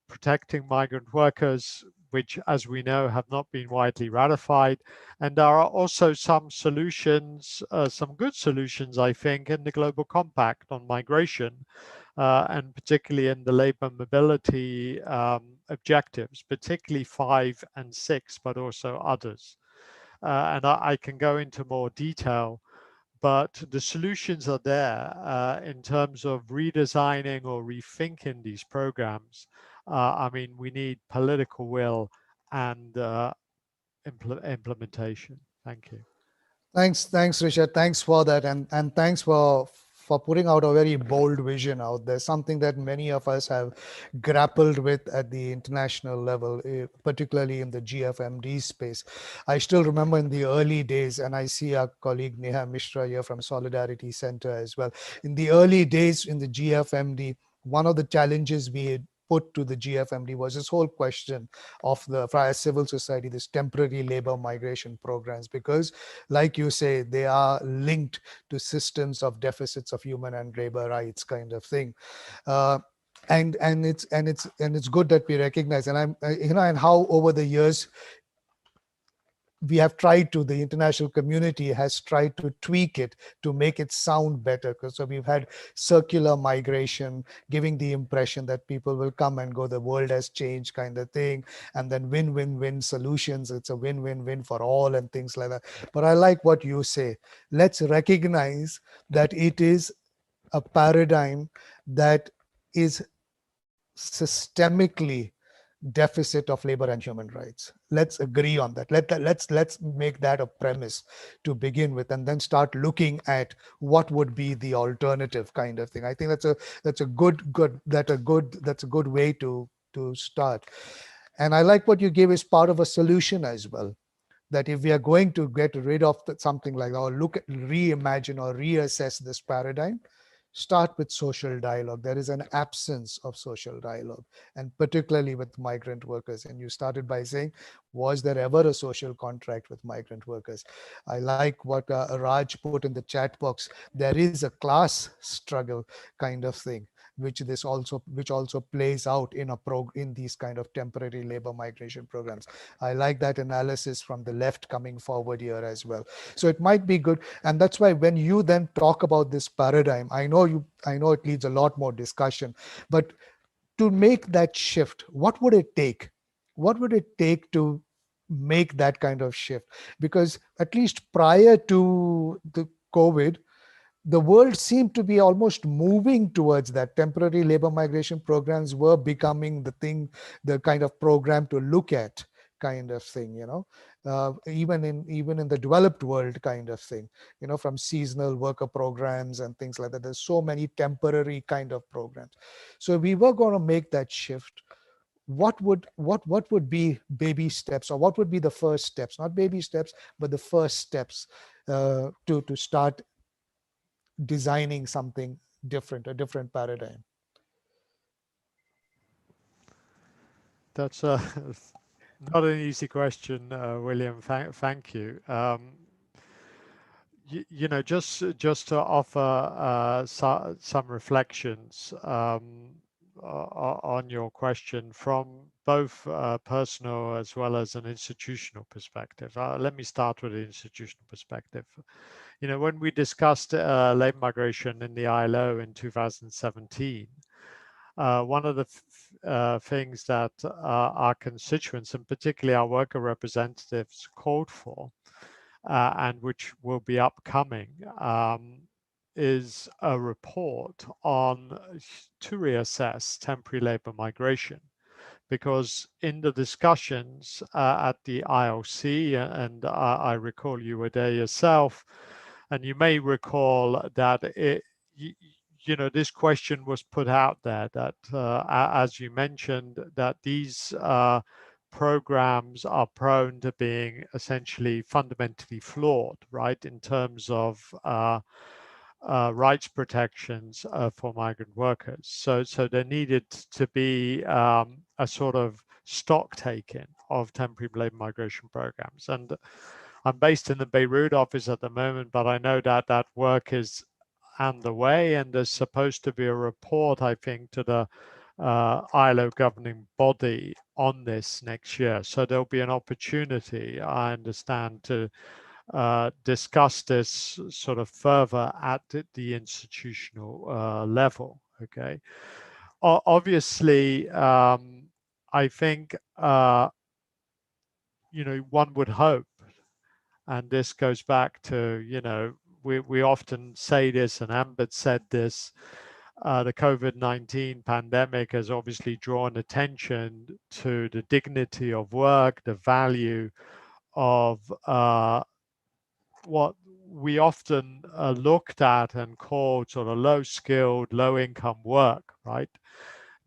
Speaker 4: protecting migrant workers, which, as we know, have not been widely ratified. And there are also some solutions, some good solutions, I think, in the Global Compact on migration, and particularly in the labor mobility objectives, particularly 5 and 6, but also others. And I can go into more detail, but the solutions are there in terms of redesigning or rethinking these programs. I mean, we need political will and implementation. Thank you.
Speaker 1: Thanks, Richard. Thanks for that, and thanks for putting out a very bold vision out there. Something that many of us have grappled with at the international level, particularly in the GFMD space. I still remember in the early days, and I see our colleague Neha Mishra here from Solidarity Center as well. In the early days in the GFMD, one of the challenges we had put to the GFMD was this whole question of the for civil society, this temporary labor migration programs, because like you say, they are linked to systems of deficits of human and labor rights kind of thing. And it's good that we recognize, and and how over the years we have tried to, the international community has tried to tweak it to make it sound better. Because so we've had circular migration, giving the impression that people will come and go, the world has changed kind of thing, and then win-win-win solutions. It's a win-win-win for all and things like that. But I like what you say. Let's recognize that it is a paradigm that is systemically deficit of labor and human rights. Let's agree on that. Let's make that a premise to begin with, and then start looking at what would be the alternative kind of thing. I think that's a good way to start. And I like what you gave as part of a solution as well, that if we are going to get rid of something like that, or reimagine or reassess this paradigm, start with social dialogue. There is an absence of social dialogue, and particularly with migrant workers. And you started by saying, was there ever a social contract with migrant workers? I like what Raj put in the chat box. There is a class struggle kind of thing, which also plays out in these kind of temporary labor migration programs. I like that analysis from the left coming forward here as well. So it might be good, and that's why when you then talk about this paradigm, I know it needs a lot more discussion, but to make that shift, what would it take? What would it take to make that kind of shift? Because at least prior to the COVID, the world seemed to be almost moving towards that. Temporary labor migration programs were becoming the kind of program to look at kind of thing, even in the developed world kind of thing, from seasonal worker programs and things like that. There's so many temporary kind of programs. So we were going to make that shift. What would be baby steps, or what would be the first steps, not baby steps, but the first steps to start designing something different, a different paradigm?
Speaker 4: That's not an easy question, William. Thank you. Just to offer some reflections on your question from both personal as well as an institutional perspective. Let me start with the institutional perspective. When we discussed labor migration in the ILO in 2017, one of the things that our constituents, and particularly our worker representatives, called for, and which will be upcoming, is a report to reassess temporary labor migration. Because in the discussions at the ILC, and I recall you were there yourself, and you may recall that this question was put out there, that as you mentioned, that these programs are prone to being essentially fundamentally flawed, right, in terms of rights protections for migrant workers. So there needed to be a sort of stock taking of temporary labor migration programs. And I'm based in the Beirut office at the moment, but I know that that work is underway, and there's supposed to be a report, I think, to the ILO governing body on this next year. So there'll be an opportunity, I understand, to discuss this sort of further at the institutional level. Okay. Obviously, I think, one would hope, and this goes back to, we often say this, and Ambit said this, the COVID-19 pandemic has obviously drawn attention to the dignity of work, the value of what we often looked at and called sort of low-skilled, low-income work, right?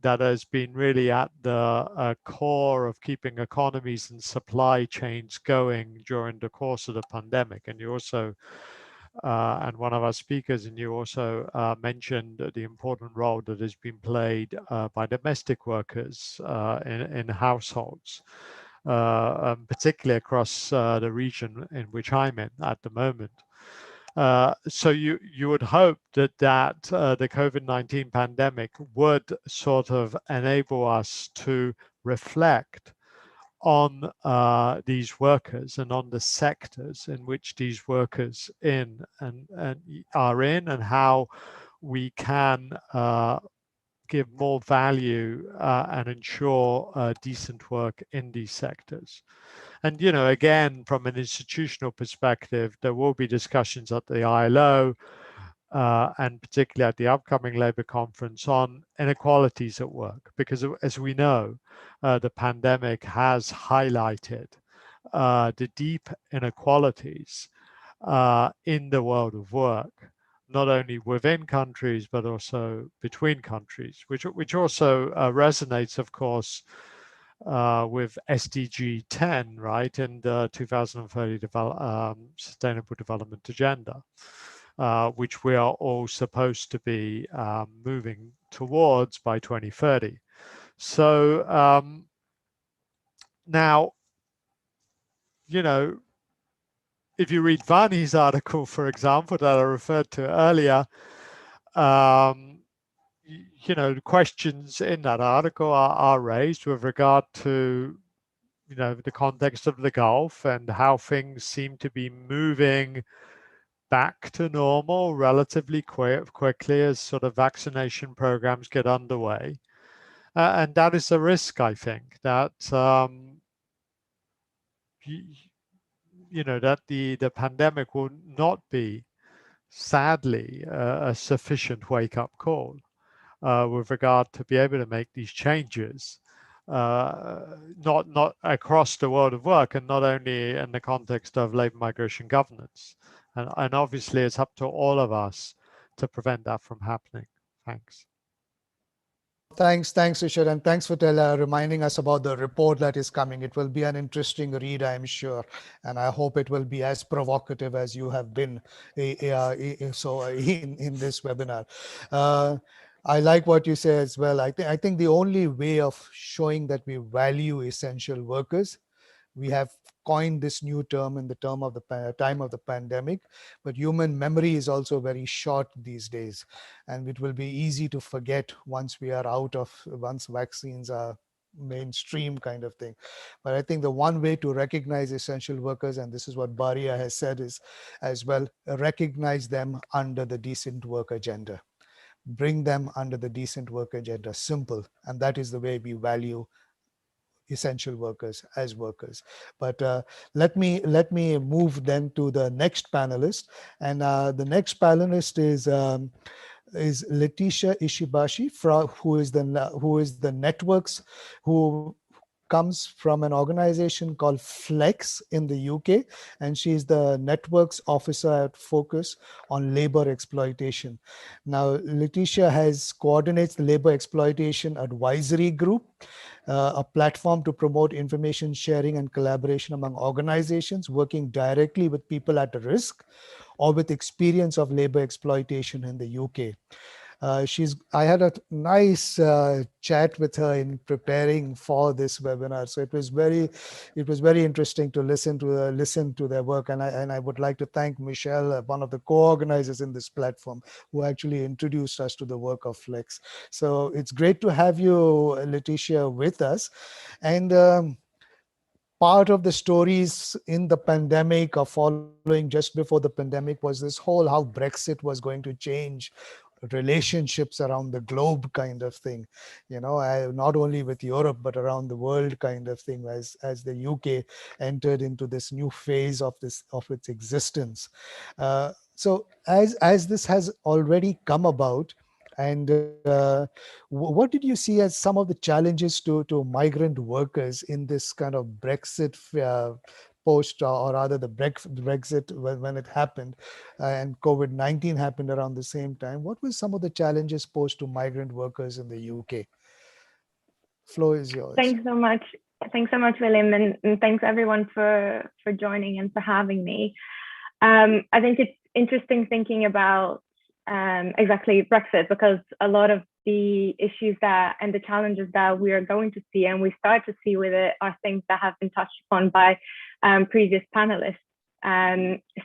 Speaker 4: That has been really at the core of keeping economies and supply chains going during the course of the pandemic. And you also, and one of our speakers, and you also mentioned the important role that has been played by domestic workers in households. Particularly across the region in which I'm in at the moment. So you would hope that the COVID-19 pandemic would sort of enable us to reflect on these workers and on the sectors in which these workers are in, and how we can give more value and ensure decent work in these sectors. And, again, from an institutional perspective, there will be discussions at the ILO and particularly at the upcoming Labour Conference on inequalities at work, because as we know, the pandemic has highlighted the deep inequalities in the world of work, not only within countries, but also between countries, which also resonates, of course, with SDG 10, right, in the 2030 Sustainable Development Agenda, which we are all supposed to be moving towards by 2030. So now, if you read Vani's article, for example, that I referred to earlier, the questions in that article are raised with regard to, the context of the Gulf and how things seem to be moving back to normal relatively quickly as sort of vaccination programs get underway. And that is a risk, I think, that that the pandemic will not be, sadly, a sufficient wake-up call with regard to be able to make these changes, not across the world of work, and not only in the context of labour migration governance. And obviously, it's up to all of us to prevent that from happening. Thanks.
Speaker 1: Thanks, Richard, and thanks for reminding us about the report that is coming. It will be an interesting read, I'm sure, and I hope it will be as provocative as you have been in this webinar. I like what you say as well. I think the only way of showing that we value essential workers, we have coined this new term in the time of the pandemic, but human memory is also very short these days, and it will be easy to forget once vaccines are mainstream, kind of thing. But I think the one way to recognize essential workers, and this is what Baria has said, is as well recognize them under the decent work agenda. Bring them under the decent work agenda. Simple. And that is the way we value essential workers as workers. But let me move then to the next panelist, and the next panelist is Letitia Ishibashi, who is the networks, who comes from an organization called Flex in the UK, and she's the networks officer at Focus on Labor Exploitation. Now, Letitia coordinates the Labor Exploitation Advisory Group, a platform to promote information sharing and collaboration among organizations working directly with people at risk or with experience of labor exploitation in the UK. I had a nice chat with her in preparing for this webinar. So it was very interesting to listen to their work. And I would like to thank Michelle, one of the co-organizers in this platform, who actually introduced us to the work of Flex. So it's great to have you, Letitia, with us. And part of the stories in the pandemic or following just before the pandemic was this whole how Brexit was going to change relationships around the globe kind of thing, not only with Europe but around the world kind of thing, as the UK entered into this new phase of its existence. So as this has already come about, and what did you see as some of the challenges to migrant workers in this kind of Brexit post, or rather the Brexit when it happened, and COVID-19 happened around the same time? What were some of the challenges posed to migrant workers in the UK? Floor is yours.
Speaker 5: Thanks so much. Thanks so much, William, and thanks everyone for joining and for having me. I think it's interesting thinking about exactly Brexit, because a lot of the issues and the challenges that we are going to see and we start to see with it are things that have been touched upon by previous panelists.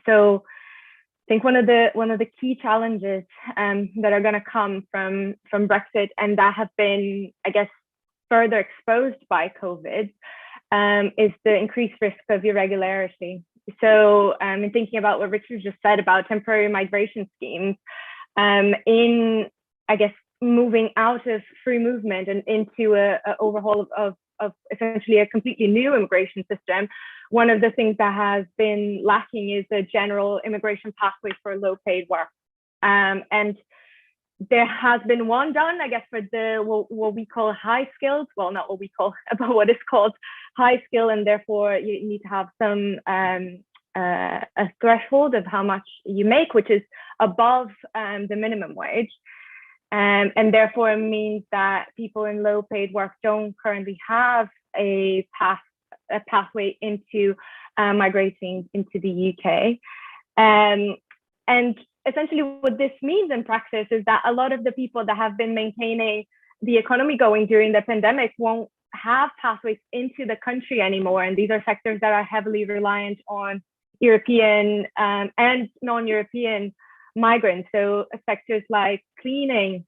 Speaker 5: So I think one of the key challenges that are going to come from Brexit, and that have been, I guess, further exposed by COVID, is the increased risk of irregularity. So in thinking about what Richard just said about temporary migration schemes, in, I guess, moving out of free movement and into a overhaul of essentially a completely new immigration system, one of the things that has been lacking is a general immigration pathway for low-paid work. And there has been one done, I guess, for the what we call high skilled, well, not what we call, but what is called high skill, and therefore you need to have some a threshold of how much you make, which is above the minimum wage. And therefore it means that people in low paid work don't currently have a pathway into migrating into the UK. And essentially what this means in practice is that a lot of the people that have been maintaining the economy going during the pandemic won't have pathways into the country anymore. And these are sectors that are heavily reliant on European and non-European migrants. So sectors like cleaning,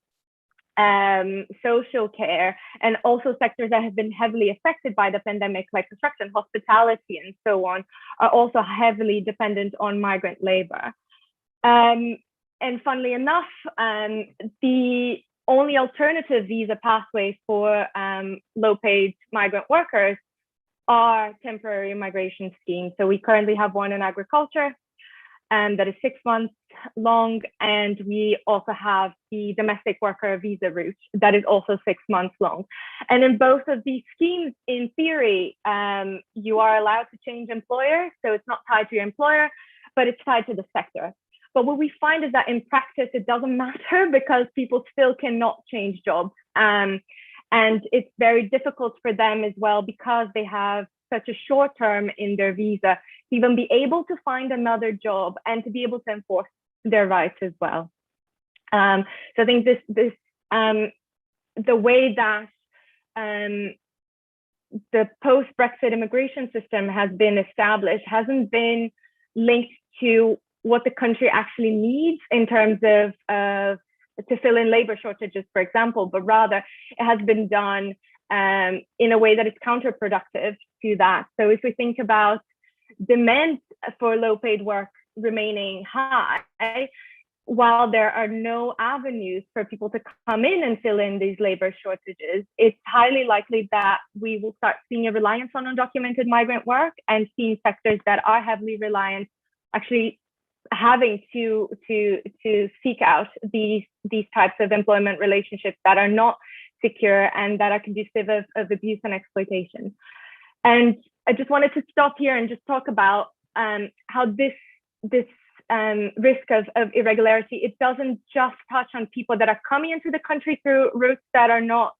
Speaker 5: social care, and also sectors that have been heavily affected by the pandemic, like construction, hospitality, and so on, are also heavily dependent on migrant labor. And funnily enough, the only alternative visa pathways for low-paid migrant workers are temporary migration schemes. So we currently have one in agriculture, that is 6 months long, and we also have the domestic worker visa route that is also 6 months long. And in both of these schemes, in theory, you are allowed to change employer, so it's not tied to your employer, but it's tied to the sector. But what we find is that in practice, it doesn't matter, because people still cannot change jobs. And it's very difficult for them as well, because they have such a short term in their visa, to even be able to find another job and to be able to enforce their rights as well. So I think the way that the post-Brexit immigration system has been established hasn't been linked to what the country actually needs in terms of to fill in labor shortages, for example, but rather it has been done in a way that is counterproductive to that. So if we think about demand for low-paid work remaining high, while there are no avenues for people to come in and fill in these labor shortages, it's highly likely that we will start seeing a reliance on undocumented migrant work, and seeing sectors that are heavily reliant actually having to seek out these types of employment relationships that are not secure and that are conducive of abuse and exploitation. And I just wanted to stop here and just talk about how this risk of irregularity, it doesn't just touch on people that are coming into the country through routes that are not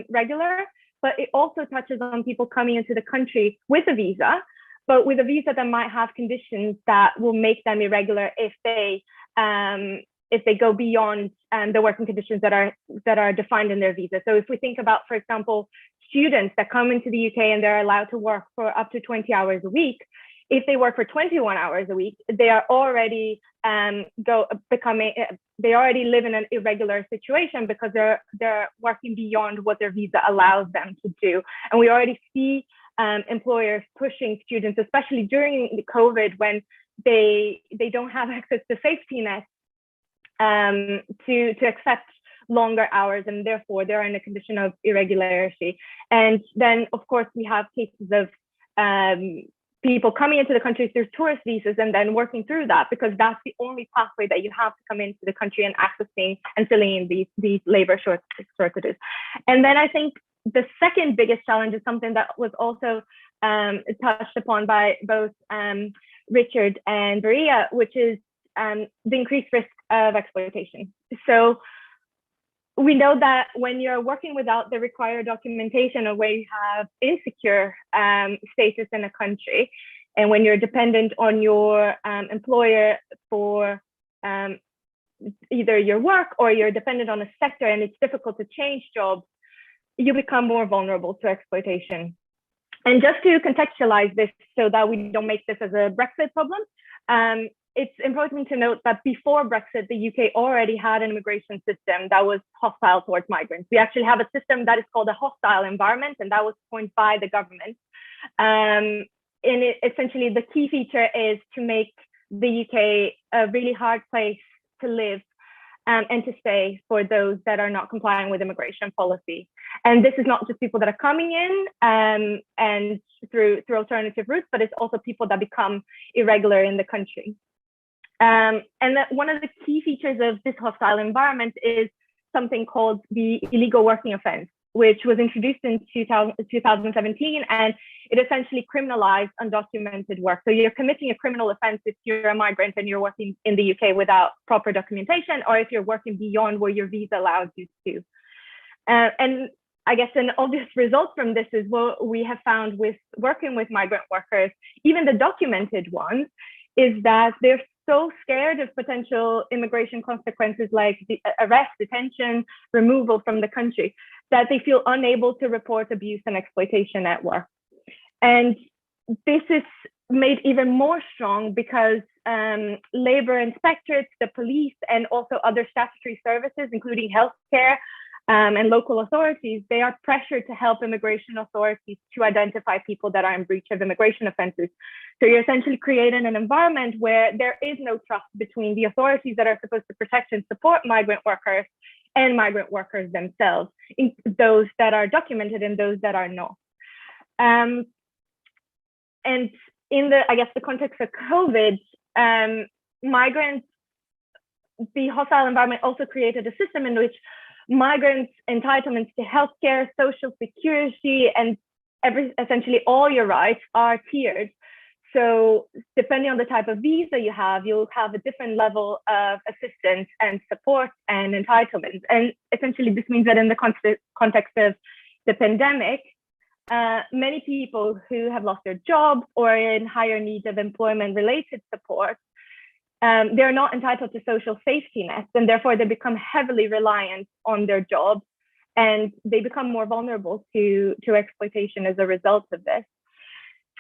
Speaker 5: regular, but it also touches on people coming into the country with a visa, but with a visa that might have conditions that will make them irregular if they go beyond the working conditions that are defined in their visa. So if we think about, for example, students that come into the UK and they're allowed to work for up to 20 hours a week, if they work for 21 hours a week, they are already they already live in an irregular situation because they're working beyond what their visa allows them to do. And we already see employers pushing students, especially during the COVID, when they don't have access to safety nets, to accept longer hours, and therefore they're in a condition of irregularity. And then, of course, we have cases of people coming into the country through tourist visas and then working through that, because that's the only pathway that you have to come into the country and accessing and filling in these labor shortages. And then I think the second biggest challenge is something that was also touched upon by both Richard and Maria, which is the increased risk of exploitation. So we know that when you're working without the required documentation, or where you have insecure status in a country, and when you're dependent on your employer for either your work, or you're dependent on a sector and it's difficult to change jobs, you become more vulnerable to exploitation. And just to contextualize this so that we don't make this as a Brexit problem, it's important to note that before Brexit, the UK already had an immigration system that was hostile towards migrants. We actually have a system that is called a hostile environment, and that was coined by the government. And essentially, the key feature is to make the UK a really hard place to live and to stay for those that are not complying with immigration policy. And this is not just people that are coming in and through alternative routes, but it's also people that become irregular in the country. And that one of the key features of this hostile environment is something called the illegal working offense, which was introduced in 2017, and it essentially criminalized undocumented work. So you're committing a criminal offense if you're a migrant and you're working in the UK without proper documentation, or if you're working beyond where your visa allows you to. And I guess an obvious result from this is what we have found with working with migrant workers, even the documented ones, is that they're so scared of potential immigration consequences like the arrest, detention, removal from the country, that they feel unable to report abuse and exploitation at work. And this is made even more strong because labor inspectorates, the police, and also other statutory services, including healthcare and local authorities, they are pressured to help immigration authorities to identify people that are in breach of immigration offenses. So you're essentially creating an environment where there is no trust between the authorities that are supposed to protect and support migrant workers and migrant workers themselves, those that are documented and those that are not. And in the, I guess, the context of COVID, migrants, the hostile environment also created a system in which migrants' entitlements to healthcare, social security, and essentially all your rights are tiered. So depending on the type of visa you have, you'll have a different level of assistance and support and entitlements. And essentially this means that in the context of the pandemic, many people who have lost their job or are in higher need of employment-related support, they're not entitled to social safety nets, and therefore they become heavily reliant on their jobs, and they become more vulnerable to exploitation as a result of this.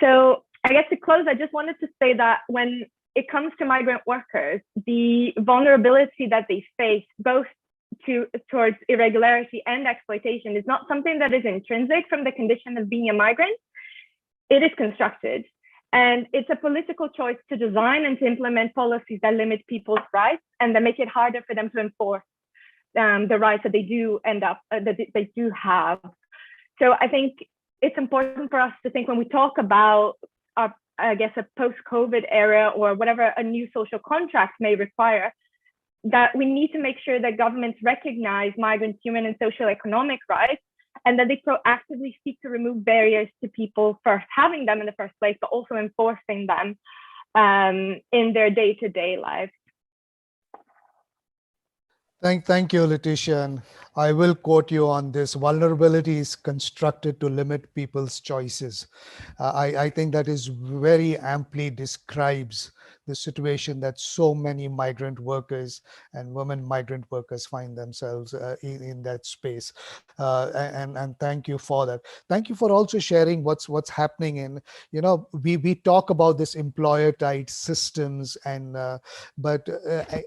Speaker 5: So I guess to close, I just wanted to say that when it comes to migrant workers, the vulnerability that they face, both towards irregularity and exploitation, is not something that is intrinsic from the condition of being a migrant. It is constructed. And it's a political choice to design and to implement policies that limit people's rights and that make it harder for them to enforce the rights that they do they do have. So I think it's important for us to think when we talk about, I guess, a post-COVID era or whatever a new social contract may require, that we need to make sure that governments recognize migrants' human and social economic rights, and that they proactively seek to remove barriers to people first having them in the first place, but also enforcing them in their day-to-day lives.
Speaker 1: Thank you, Letitia. And I will quote you on this. Vulnerability is constructed to limit people's choices. I think that is very amply describes the situation that so many migrant workers and women migrant workers find themselves in that space. And thank you for that. Thank you for also sharing what's happening in, we talk about this employer tied systems and but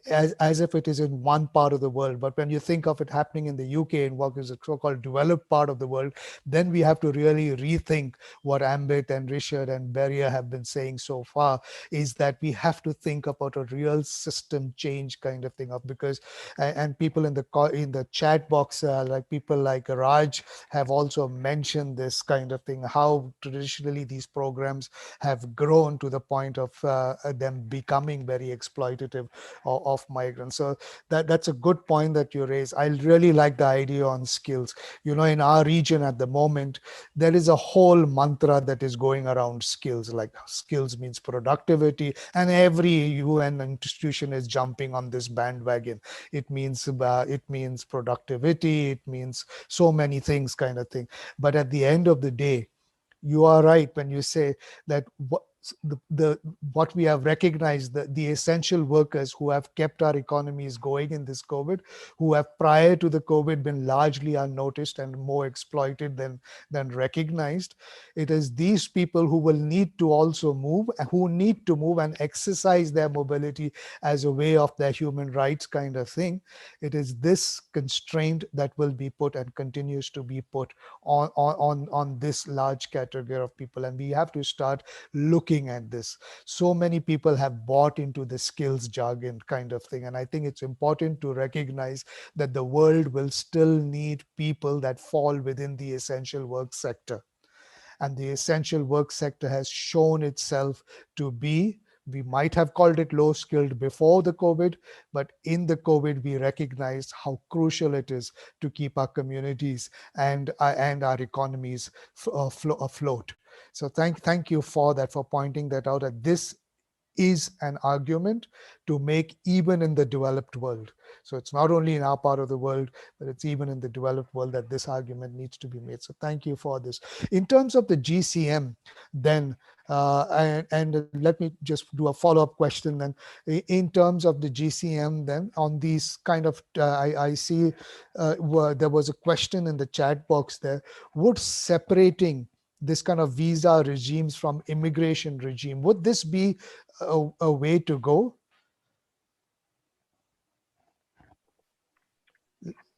Speaker 1: as if it is in one part of the world. But when you think of it happening in the UK, in what is a so-called developed part of the world, then we have to really rethink what Ambit and Richard and Beria have been saying so far, is that we have to think about a real system change kind of thing of, because and people in the chat box, like people like Raj, have also mentioned this kind of thing, how traditionally these programs have grown to the point of them becoming very exploitative of migrants. So that's a good point that you raise. I really like the idea on skills. In our region at the moment, there is a whole mantra that is going around skills, like skills means productivity, and every UN institution is jumping on this bandwagon. It means productivity, it means so many things kind of thing. But at the end of the day, you are right when you say that what we have recognized, the essential workers who have kept our economies going in this COVID, who have prior to the COVID been largely unnoticed and more exploited than recognized. It is these people who will need to also move, who need to move and exercise their mobility as a way of their human rights kind of thing. It is this constraint that will be put and continues to be put on this large category of people, and we have to start looking at this. So many people have bought into the skills jargon kind of thing, and I think it's important to recognize that the world will still need people that fall within the essential work sector. And the essential work sector has shown itself to be, we might have called it low skilled before the COVID, but in the COVID, we recognized how crucial it is to keep our communities and our economies afloat. So thank you for that, for pointing that out, that this is an argument to make even in the developed world. So it's not only in our part of the world, but it's even in the developed world that this argument needs to be made. So thank you for this. In terms of the GCM, then, and let me just do a follow-up question then. In terms of the GCM, then, on these kind of, I see there was a question in the chat box there. Would separating this kind of visa regimes from immigration regime, would this be a way to go?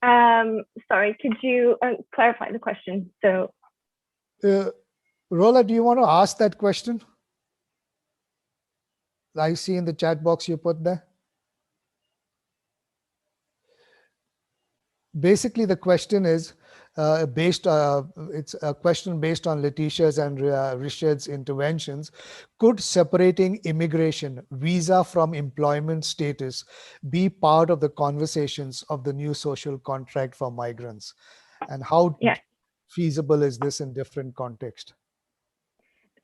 Speaker 5: Sorry, could you clarify the question? So,
Speaker 1: Rola, do you want to ask that question? I see in the chat box you put there. Basically, the question is it's a question based on Letitia's and Richard's interventions. Could separating immigration visa from employment status be part of the conversations of the new social contract for migrants? And how feasible is this in different contexts?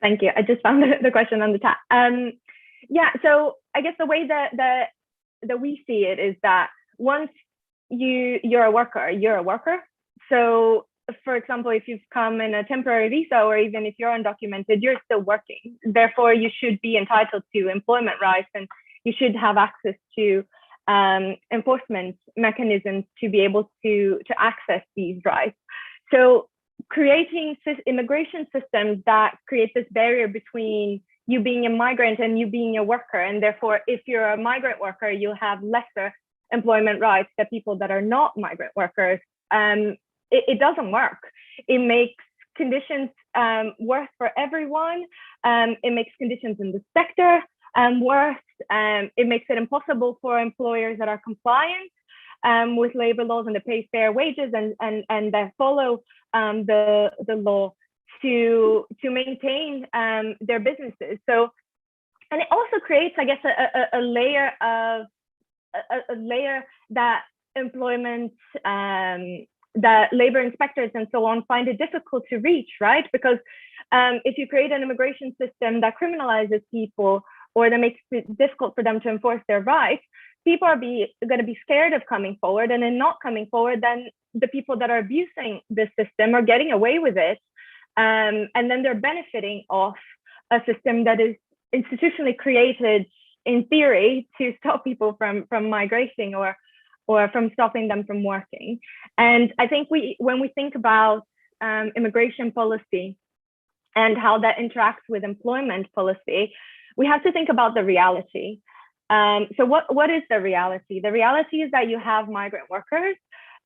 Speaker 5: Thank you. I just found the question on the chat. So I guess the way that we see it is that once you're a worker. So for example, if you've come in a temporary visa, or even if you're undocumented, you're still working. Therefore, you should be entitled to employment rights, and you should have access to enforcement mechanisms to be able to access these rights. So creating immigration systems that create this barrier between you being a migrant and you being a worker, and therefore, if you're a migrant worker, you'll have lesser employment rights than people that are not migrant workers. It doesn't work. It makes conditions worse for everyone. It makes conditions in the sector worse. It makes it impossible for employers that are compliant with labor laws and that pay fair wages and that follow the law to maintain their businesses. So, and it also creates, I guess, a layer that employment, that labor inspectors and so on find it difficult to reach, right? Because if you create an immigration system that criminalizes people or that makes it difficult for them to enforce their rights, people are going to be scared of coming forward, and in not coming forward, then the people that are abusing the system are getting away with it, and then they're benefiting off a system that is institutionally created in theory to stop people from migrating or from stopping them from working. And I think when we think about immigration policy and how that interacts with employment policy, we have to think about the reality. So what is the reality? The reality is that you have migrant workers,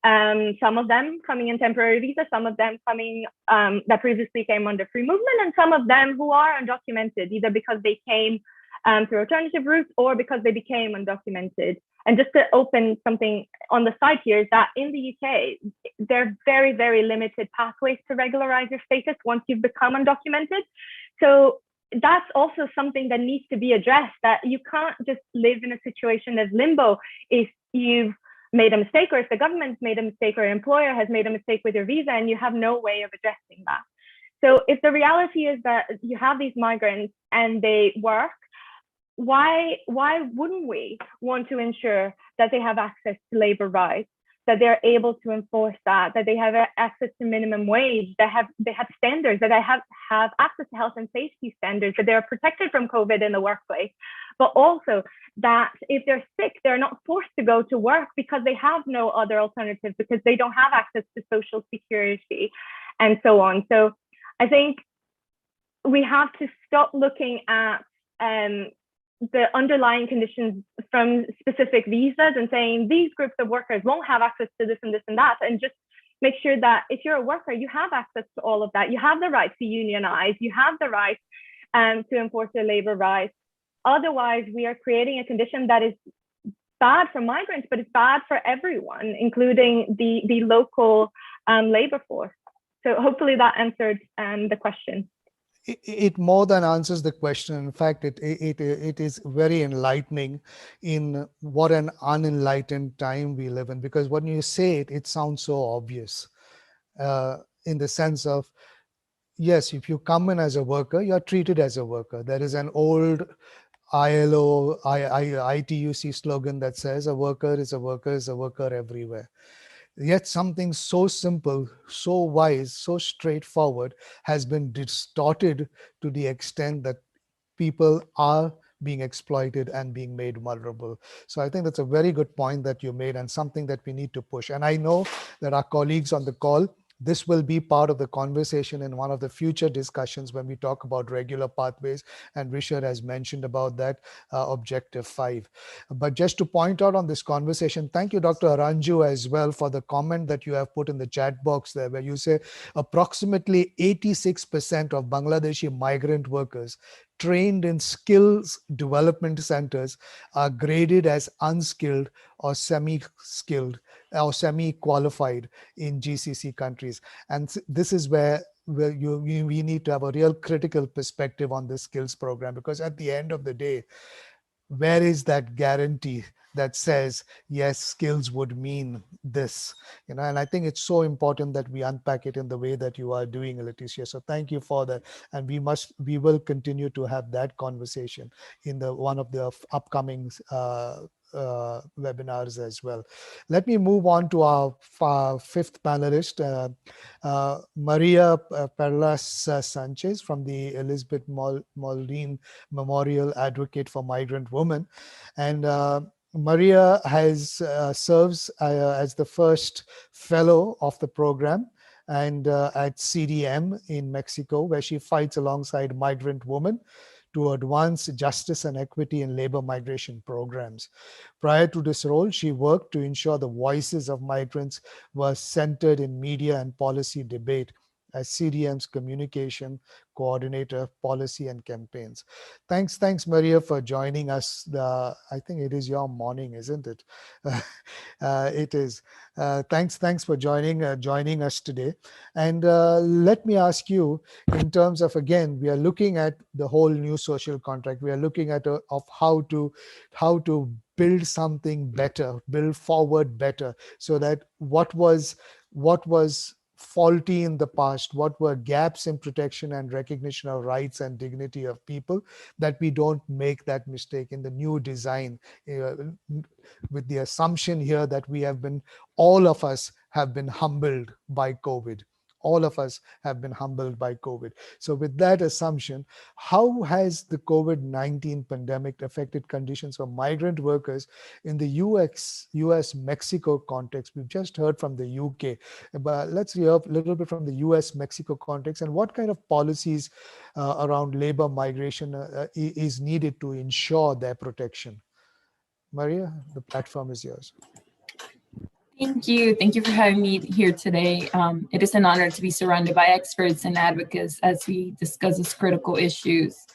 Speaker 5: some of them coming in temporary visa, some of them coming that previously came under free movement, and some of them who are undocumented, either because they came through alternative routes or because they became undocumented. And just to open something on the side here is that in the UK, there are very, very limited pathways to regularize your status once you've become undocumented. So that's also something that needs to be addressed, that you can't just live in a situation as limbo if you've made a mistake, or if the government's made a mistake, or your employer has made a mistake with your visa and you have no way of addressing that. So if the reality is that you have these migrants and they work, why wouldn't we want to ensure that they have access to labor rights, that they're able to enforce that they have access to minimum wage, they have standards, that they have access to health and safety standards, that they're protected from COVID in the workplace, but also that if they're sick, they're not forced to go to work because they have no other alternatives, because they don't have access to social security and so on. So I think we have to stop looking at the underlying conditions from specific visas and saying these groups of workers won't have access to this and this and that, and just make sure that if you're a worker, you have access to all of that. You have the right to unionize, you have the right to enforce your labor rights. Otherwise, we are creating a condition that is bad for migrants, but it's bad for everyone, including the local labor force. So hopefully that answered the question.
Speaker 1: It more than answers the question. In fact, it is very enlightening in what an unenlightened time we live in, because when you say it, it sounds so obvious in the sense of, yes, if you come in as a worker, you're treated as a worker. There is an old ILO, ITUC slogan that says a worker is a worker is a worker everywhere. Yet something so simple, so wise, so straightforward has been distorted to the extent that people are being exploited and being made vulnerable. So I think that's a very good point that you made, and something that we need to push. And I know that our colleagues on the call, this will be part of the conversation in one of the future discussions when we talk about regular pathways, and Richard has mentioned about that objective 5. But just to point out on this conversation, thank you, Dr. Aranju, as well, for the comment that you have put in the chat box there, where you say approximately 86% of Bangladeshi migrant workers trained in skills development centers are graded as unskilled or semi-skilled or semi-qualified in GCC countries. And this is where we need to have a real critical perspective on this skills program, because at the end of the day, where is that guarantee that says, yes, skills would mean this, and I think it's so important that we unpack it in the way that you are doing, Leticia. So thank you for that. And we will continue to have that conversation in one of the upcoming webinars as well. Let me move on to our 5th panelist, Maria Perlas Sanchez from the Elizabeth Moldin Memorial Advocate for Migrant Women. And Maria serves as the first fellow of the program and at CDM in Mexico, where she fights alongside migrant women to advance justice and equity in labor migration programs. Prior to this role, she worked to ensure the voices of migrants were centered in media and policy debate as CDM's communication coordinator, policy and campaigns. Thanks, Maria, for joining us. I think it is your morning, isn't it? It is. Thanks for joining us today. And let me ask you, in terms of, again, we are looking at the whole new social contract. We are looking at of how to build something better, build forward better, so that what was faulty in the past, what were gaps in protection and recognition of rights and dignity of people, that we don't make that mistake in the new design, with the assumption here that all of us have been humbled by COVID. All of us have been humbled by COVID. So with that assumption, how has the COVID-19 pandemic affected conditions for migrant workers in the US-Mexico context? We've just heard from the UK, but let's hear a little bit from the US-Mexico context, and what kind of policies around labor migration is needed to ensure their protection. Maria, the platform is yours.
Speaker 6: Thank you. Thank you for having me here today. It is an honor to be surrounded by experts and advocates as we discuss these critical issues.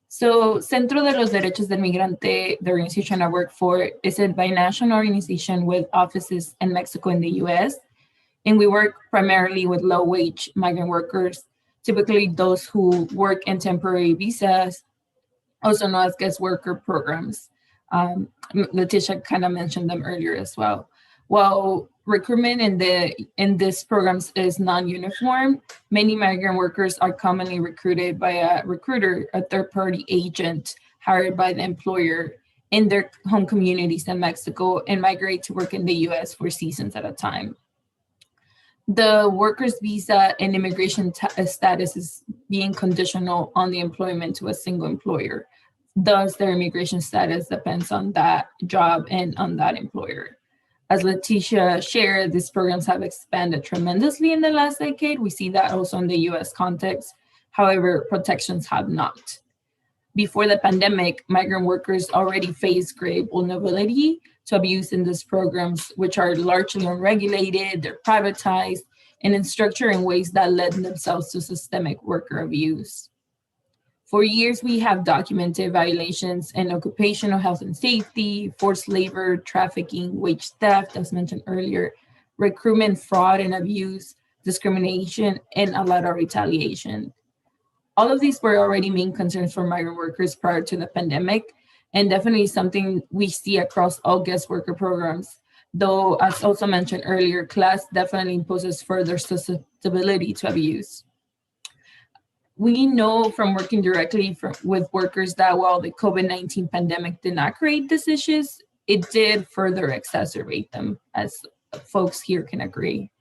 Speaker 6: So, Centro de los Derechos del Migrante, the organization I work for, is a binational organization with offices in Mexico and the US. And we work primarily with low-wage migrant workers, typically those who work in temporary visas, also known as guest worker programs. Leticia kind of mentioned them earlier as well. While recruitment in these programs is non-uniform, many migrant workers are commonly recruited by a recruiter, a third-party agent hired by the employer in their home communities in Mexico, and migrate to work in the US for seasons at a time. The worker's visa and immigration status is being conditional on the employment to a single employer. Thus, their immigration status depends on that job and on that employer. As Leticia shared, these programs have expanded tremendously in the last decade. We see that also in the US context. However, protections have not. Before the pandemic, migrant workers already faced great vulnerability to abuse in these programs, which are largely unregulated, they're privatized, and in structure in ways that lend themselves to systemic worker abuse. For years, we have documented violations in occupational health and safety, forced labor, trafficking, wage theft, as mentioned earlier, recruitment fraud and abuse, discrimination, and a lot of retaliation. All of these were already main concerns for migrant workers prior to the pandemic, and definitely something we see across all guest worker programs. Though, as also mentioned earlier, class definitely imposes further susceptibility to abuse. We know from working directly with workers that while the COVID-19 pandemic did not create these issues, it did further exacerbate them, as folks here can agree.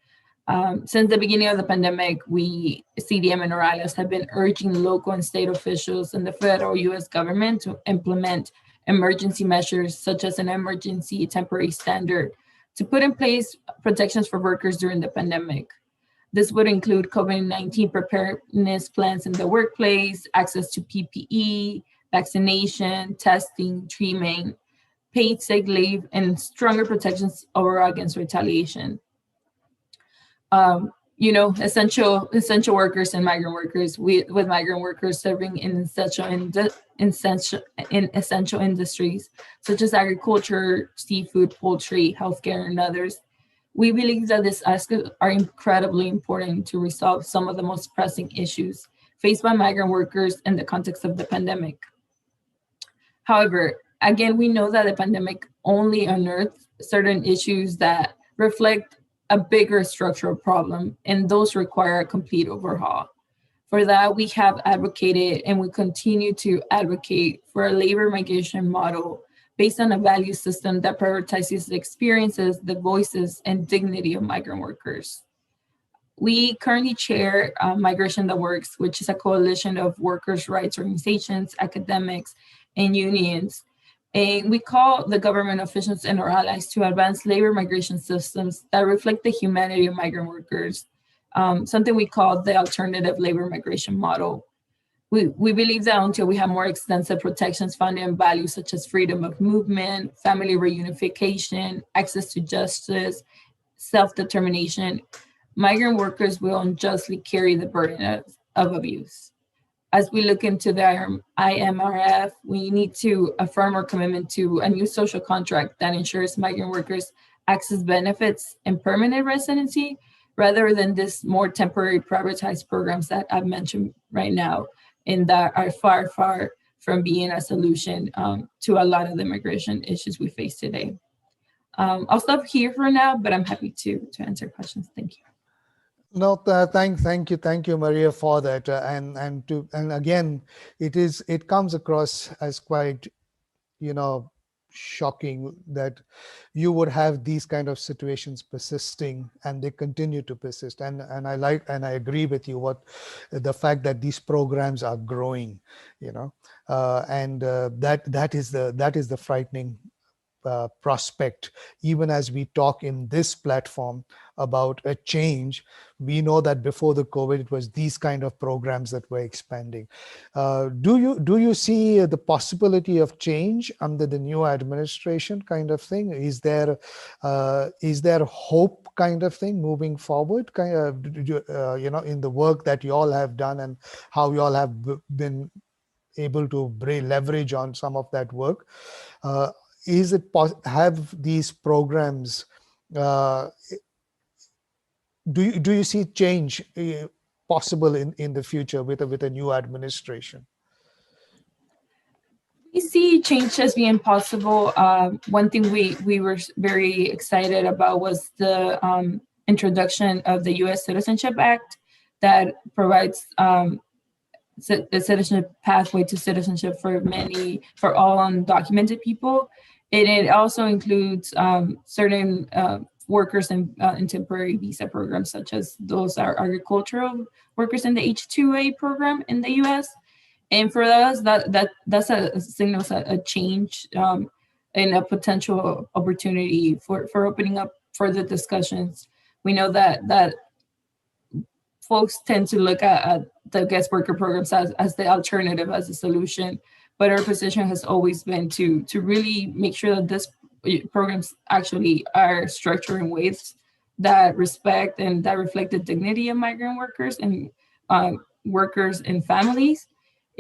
Speaker 6: Since the beginning of the pandemic, CDM and Morales have been urging local and state officials and the federal US government to implement emergency measures such as an emergency temporary standard to put in place protections for workers during the pandemic. This would include COVID-19 preparedness plans in the workplace, access to PPE, vaccination, testing, treatment, paid sick leave, and stronger protections overall against retaliation. Essential workers and migrant workers, with migrant workers serving in essential industries such as agriculture, seafood, poultry, healthcare, and others. We believe that these aspects are incredibly important to resolve some of the most pressing issues faced by migrant workers in the context of the pandemic. However, again, we know that the pandemic only unearthed certain issues that reflect a bigger structural problem, and those require a complete overhaul. For that, we have advocated and we continue to advocate for a labor migration model based on a value system that prioritizes the experiences, the voices, and dignity of migrant workers. We currently chair Migration That Works, which is a coalition of workers' rights organizations, academics, and unions. And we call the government officials and our allies to advance labor migration systems that reflect the humanity of migrant workers, something we call the alternative labor migration model. We believe that until we have more extensive protections founded in values such as freedom of movement, family reunification, access to justice, self-determination, migrant workers will unjustly carry the burden of abuse. As we look into the IMRF, we need to affirm our commitment to a new social contract that ensures migrant workers access benefits and permanent residency, rather than this more temporary privatized programs that I've mentioned right now, and that are far, far from being a solution to a lot of the immigration issues we face today. I'll stop here for now, but I'm happy to answer questions. Thank you.
Speaker 1: No, thank you, Maria, for that. And again, it comes across as quite, you know, shocking that you would have these kind of situations persisting, and they continue to persist. And I agree with you what the fact that these programs are growing, you know, and that is the frightening prospect. Even as we talk in this platform about a change, we know that before the COVID, it was these kind of programs that were expanding. Do you see the possibility of change under the new administration kind of thing? Is there hope kind of thing moving forward? You know, in the work that you all have done and how you all have been able to leverage on some of that work. Uh, have these programs? Uh, do you see change possible in the future with a new administration?
Speaker 6: We see change as being possible. One thing we were very excited about was the introduction of the US Citizenship Act that provides the citizenship pathway to citizenship for all undocumented people. And it also includes certain workers in temporary visa programs, such as those are agricultural workers in the H-2A program in the US. And for us, that's a signals a change and a potential opportunity for opening up further discussions. We know that folks tend to look at the guest worker programs as the alternative, as a solution. But our position has always been to really make sure that this programs actually are structured in ways that respect and that reflect the dignity of migrant workers and workers and families.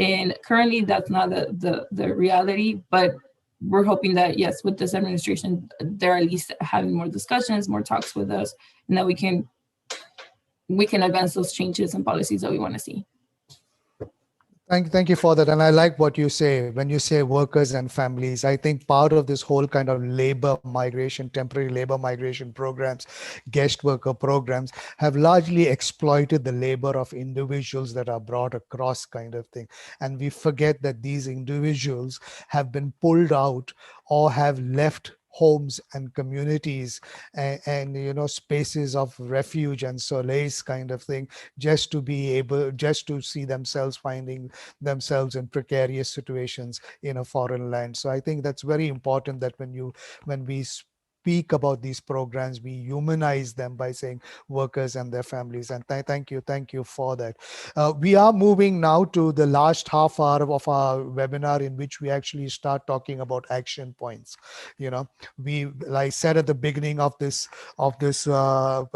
Speaker 6: And currently that's not the reality, but we're hoping that, yes, with this administration, they're at least having more discussions, more talks with us, and that we can advance those changes and policies that we want to see.
Speaker 1: Thank you for that. And I like what you say when you say workers and families. I think part of this whole kind of labor migration, temporary labor migration programs, guest worker programs have largely exploited the labor of individuals that are brought across kind of thing. And we forget that these individuals have been pulled out or have left homes and communities and you know, spaces of refuge and solace kind of thing, just to see themselves finding themselves in precarious situations in a foreign land. So I think that's very important that when we speak about these programs, we humanize them by saying workers and their families. And thank you for that. We are moving now to the last half hour of our webinar, in which we actually start talking about action points. You know, like I said at the beginning of this webinar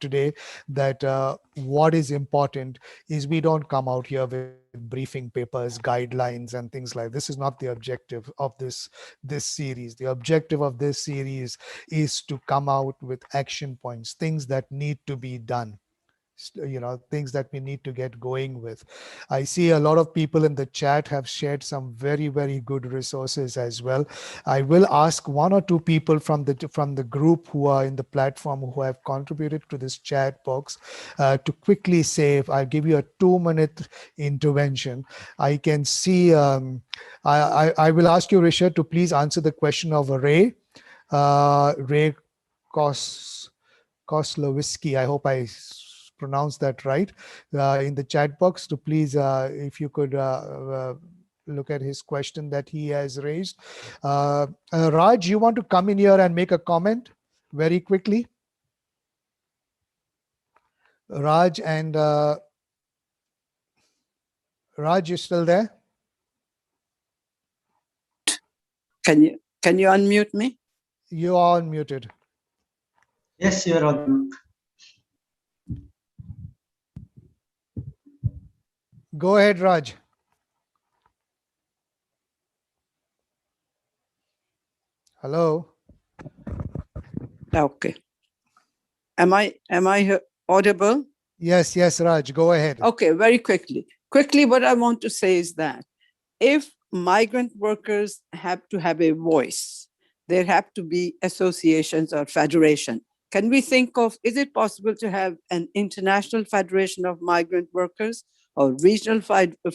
Speaker 1: today, that what is important is we don't come out here with briefing papers, guidelines, and things like this. Is not the objective of this series. The objective of this series is to come out with action points, things that need to be done, you know, things that we need to get going with. I see a lot of people in the chat have shared some very good resources as well. I will ask one or two people from the group who are in the platform who have contributed to this chat box to quickly say, if I'll give you a 2-minute intervention. I can see I will ask you, Richard, to please answer the question of Ray Koslowski. I hope I pronounce that right, in the chat box, to please, if you could look at his question that he has raised. Raj, you want to come in here and make a comment very quickly? Raj, and Raj, you still there?
Speaker 7: Can you unmute me?
Speaker 1: You are unmuted.
Speaker 8: Yes, you're on.
Speaker 1: Go ahead, Raj. Hello.
Speaker 7: Okay. Am I audible?
Speaker 1: Yes, Raj, go ahead.
Speaker 7: Okay, very quickly. Quickly, what I want to say is that if migrant workers have to have a voice, there have to be associations or federation. Can we think of, is it possible to have an international federation of migrant workers or regional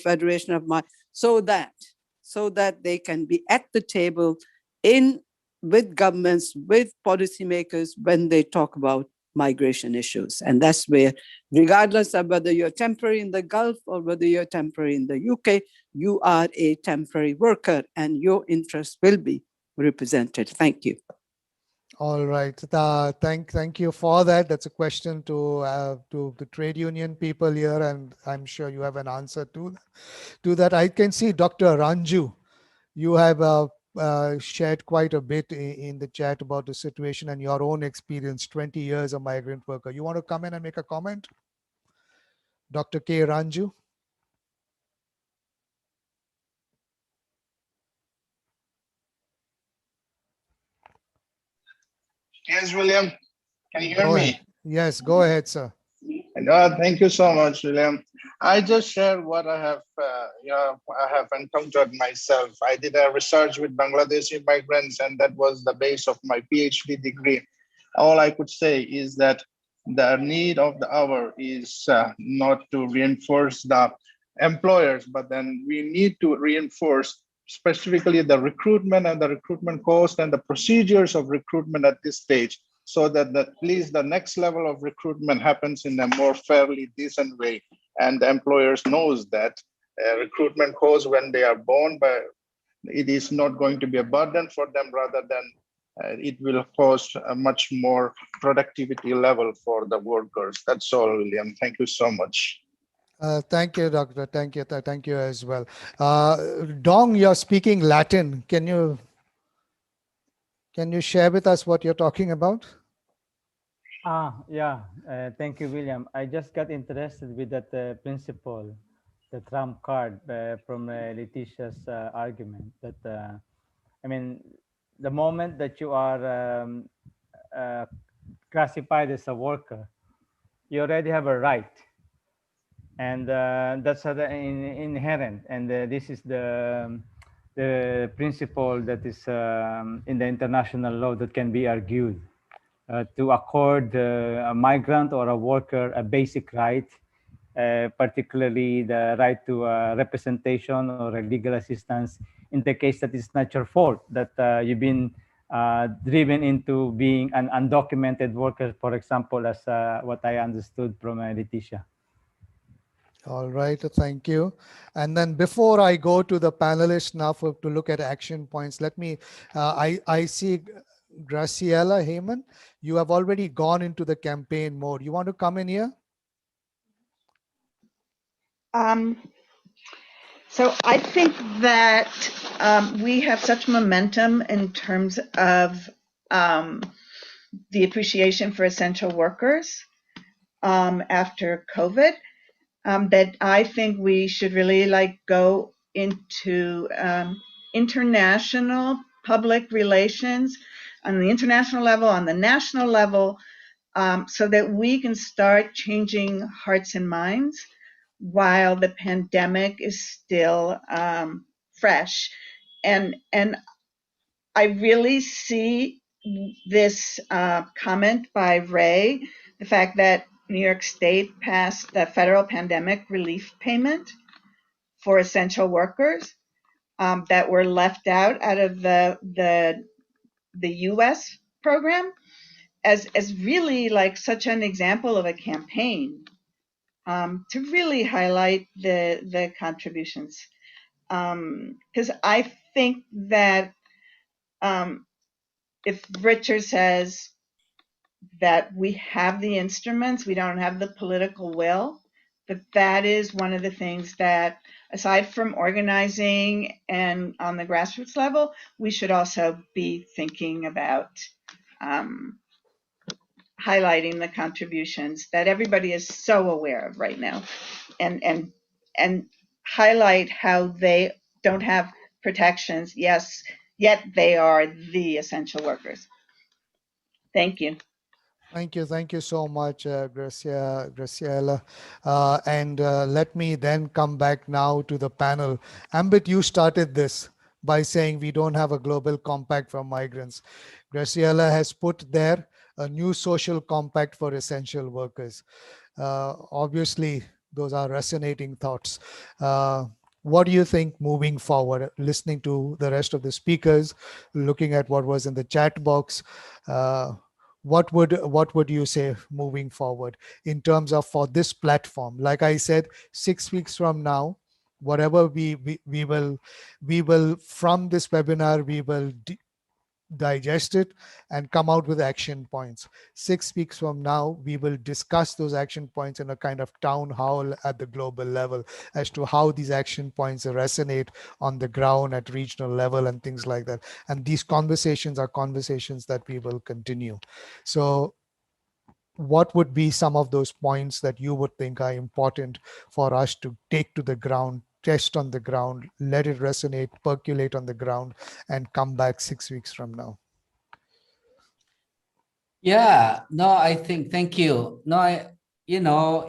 Speaker 7: federation of so that they can be at the table with governments, with policymakers when they talk about migration issues. And that's where, regardless of whether you're temporary in the Gulf or whether you're temporary in the UK, you are a temporary worker and your interests will be represented. Thank you.
Speaker 1: All right. Thank you for that. That's a question to the trade union people here, and I'm sure you have an answer to that. I can see Dr. Ranju, you have shared quite a bit in the chat about the situation and your own experience, 20 years a migrant worker. You want to come in and make a comment? Dr. K. Ranju?
Speaker 9: Yes, William. Can you hear
Speaker 1: Go
Speaker 9: me?
Speaker 1: ahead. Yes, go ahead, sir.
Speaker 9: Thank you so much, William. I just share what I have, I have encountered myself. I did a research with Bangladeshi migrants, and that was the base of my PhD degree. All I could say is that the need of the hour is not to reinforce the employers, but then we need to reinforce specifically the recruitment and the recruitment cost and the procedures of recruitment at this stage, so that at least the next level of recruitment happens in a more fairly decent way. And the employers knows that recruitment costs when they are born, but it is not going to be a burden for them, rather than it will cause a much more productivity level for the workers. That's all, William. Thank you so much.
Speaker 1: Thank you, Doctor. Thank you as well. Dong, you're speaking Latin. Can you share with us what you're talking about?
Speaker 10: Yeah. Thank you, William. I just got interested with that principle, the trump card from Letitia's argument that, I mean, the moment that you are classified as a worker, you already have a right. And that's inherent. And this is the principle that is in the international law that can be argued. To accord a migrant or a worker a basic right, particularly the right to representation or a legal assistance in the case that it's not your fault, that you've been driven into being an undocumented worker, for example, as what I understood from Letitia.
Speaker 1: All right, thank you. And then before I go to the panelists now to look at action points, let me, I see Graciela Heyman, you have already gone into the campaign mode. You want to come in here?
Speaker 11: So I think that we have such momentum in terms of the appreciation for essential workers after COVID, that I think we should really go into international public relations on the international level, on the national level, so that we can start changing hearts and minds while the pandemic is still fresh. And I really see this comment by Ray, the fact that New York State passed the federal pandemic relief payment for essential workers that were left out of the U.S. program as really such an example of a campaign to really highlight the contributions. Because I think that if Richard says that we have the instruments, we don't have the political will, that is one of the things that, aside from organizing and on the grassroots level, we should also be thinking about highlighting the contributions that everybody is so aware of right now, and highlight how they don't have protections, yes, yet they are the essential workers. Thank you.
Speaker 1: Thank you so much, Graciela. And let me then come back now to the panel. Ambit, you started this by saying we don't have a global compact for migrants. Graciela has put there a new social compact for essential workers. Obviously, those are resonating thoughts. What do you think moving forward, listening to the rest of the speakers, looking at what was in the chat box? What would you say moving forward in terms of for this platform? Like I said, 6 weeks from now, whatever we will from this webinar, we will digest it and come out with action points. 6 weeks from now, we will discuss those action points in a kind of town hall at the global level as to how these action points resonate on the ground at regional level and things like that. And these conversations are conversations that we will continue. So what would be some of those points that you would think are important for us to take to the ground, test on the ground, let it resonate, percolate on the ground, and come back 6 weeks from now?
Speaker 2: Yeah, no, I think, thank you. No,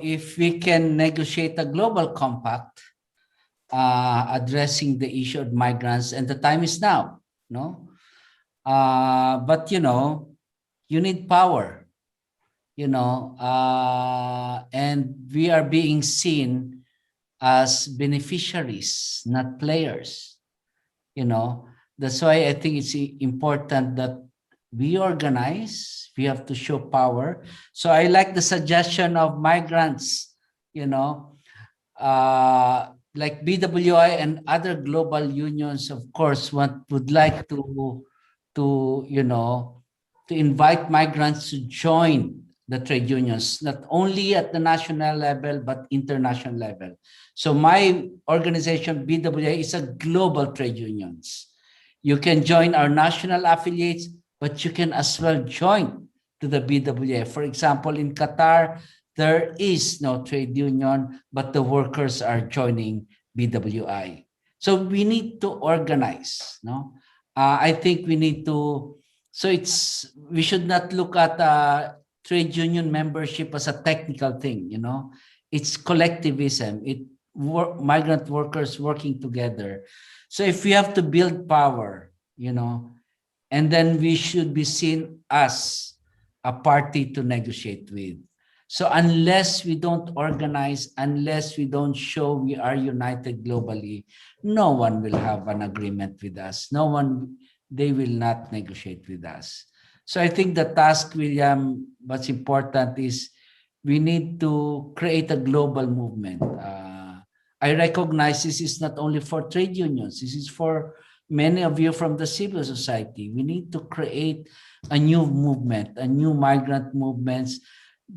Speaker 2: if we can negotiate a global compact addressing the issue of migrants, and the time is now, no? But, you need power, and we are being seen as beneficiaries, not players, That's why I think it's important that we organize, we have to show power. So I like the suggestion of migrants, like BWI and other global unions, of course, would like to invite migrants to join the trade unions, not only at the national level, but international level. So my organization, BWI, is a global trade unions. You can join our national affiliates, but you can as well join to the BWI. For example, in Qatar, there is no trade union, but the workers are joining BWI. So we need to organize, no? I think we need to, we should not look at trade union membership as a technical thing, It's collectivism, migrant workers working together. So if we have to build power, and then we should be seen as a party to negotiate with. So unless we don't organize, unless we don't show we are united globally, no one will have an agreement with us. They will not negotiate with us. So I think the task, William, what's important is we need to create a global movement. I recognize this is not only for trade unions, this is for many of you from the civil society. We need to create a new movement, a new migrant movements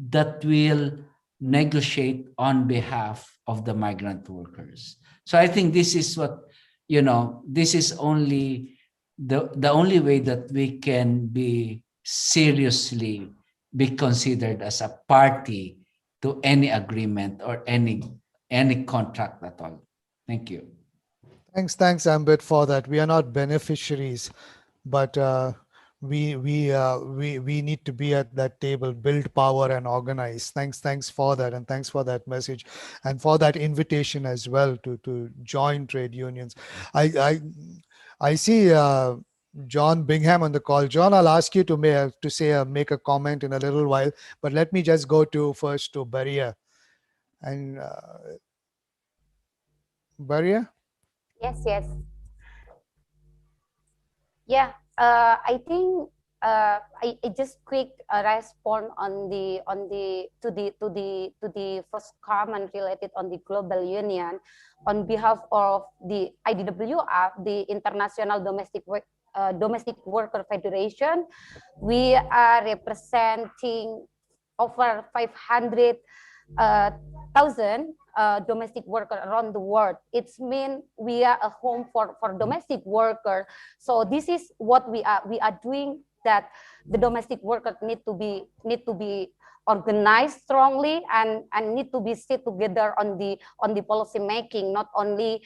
Speaker 2: that will negotiate on behalf of the migrant workers. So I think this is what, this is only the only way that we can be seriously be considered as a party to any agreement or any contract at all. Thank you.
Speaker 1: Thanks, Ambit, for that. We are not beneficiaries, but we need to be at that table, build power and organize. Thanks for that, and thanks for that message, and for that invitation as well to join trade unions. I see John Bingham on the call. John, I'll ask you to make a comment in a little while, but let me just go first to Baria. And Baria?
Speaker 3: Yes. Yeah, I think I just quick respond to the first comment related on the global union on behalf of the IDWF, the International Domestic Worker Federation. We are representing over 500,000 domestic workers around the world. It's mean we are a home for domestic workers. So this is what we are doing, that the domestic workers need to be organized strongly and need to be sit together on the policy making, not only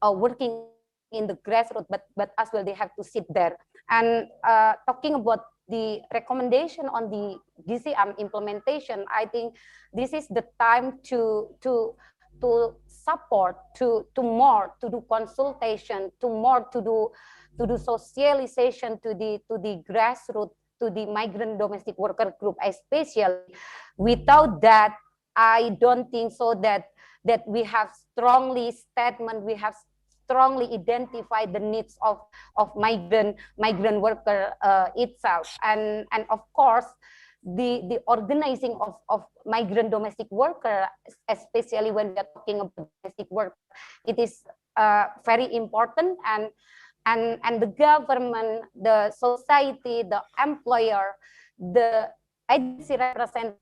Speaker 3: working in the grassroots, but as well they have to sit there. And talking about the recommendation on the DCM implementation, I think this is the time to support, to more to do consultation, to more to do to do socialization to the grassroots, to the migrant domestic worker group, especially. Without that, I don't think so that we have strongly statement, we have strongly identified the needs of migrant worker itself, and of course the organizing of migrant domestic worker, especially when we are talking about domestic work, it is very important, and the government, the society, the employer, the agency representative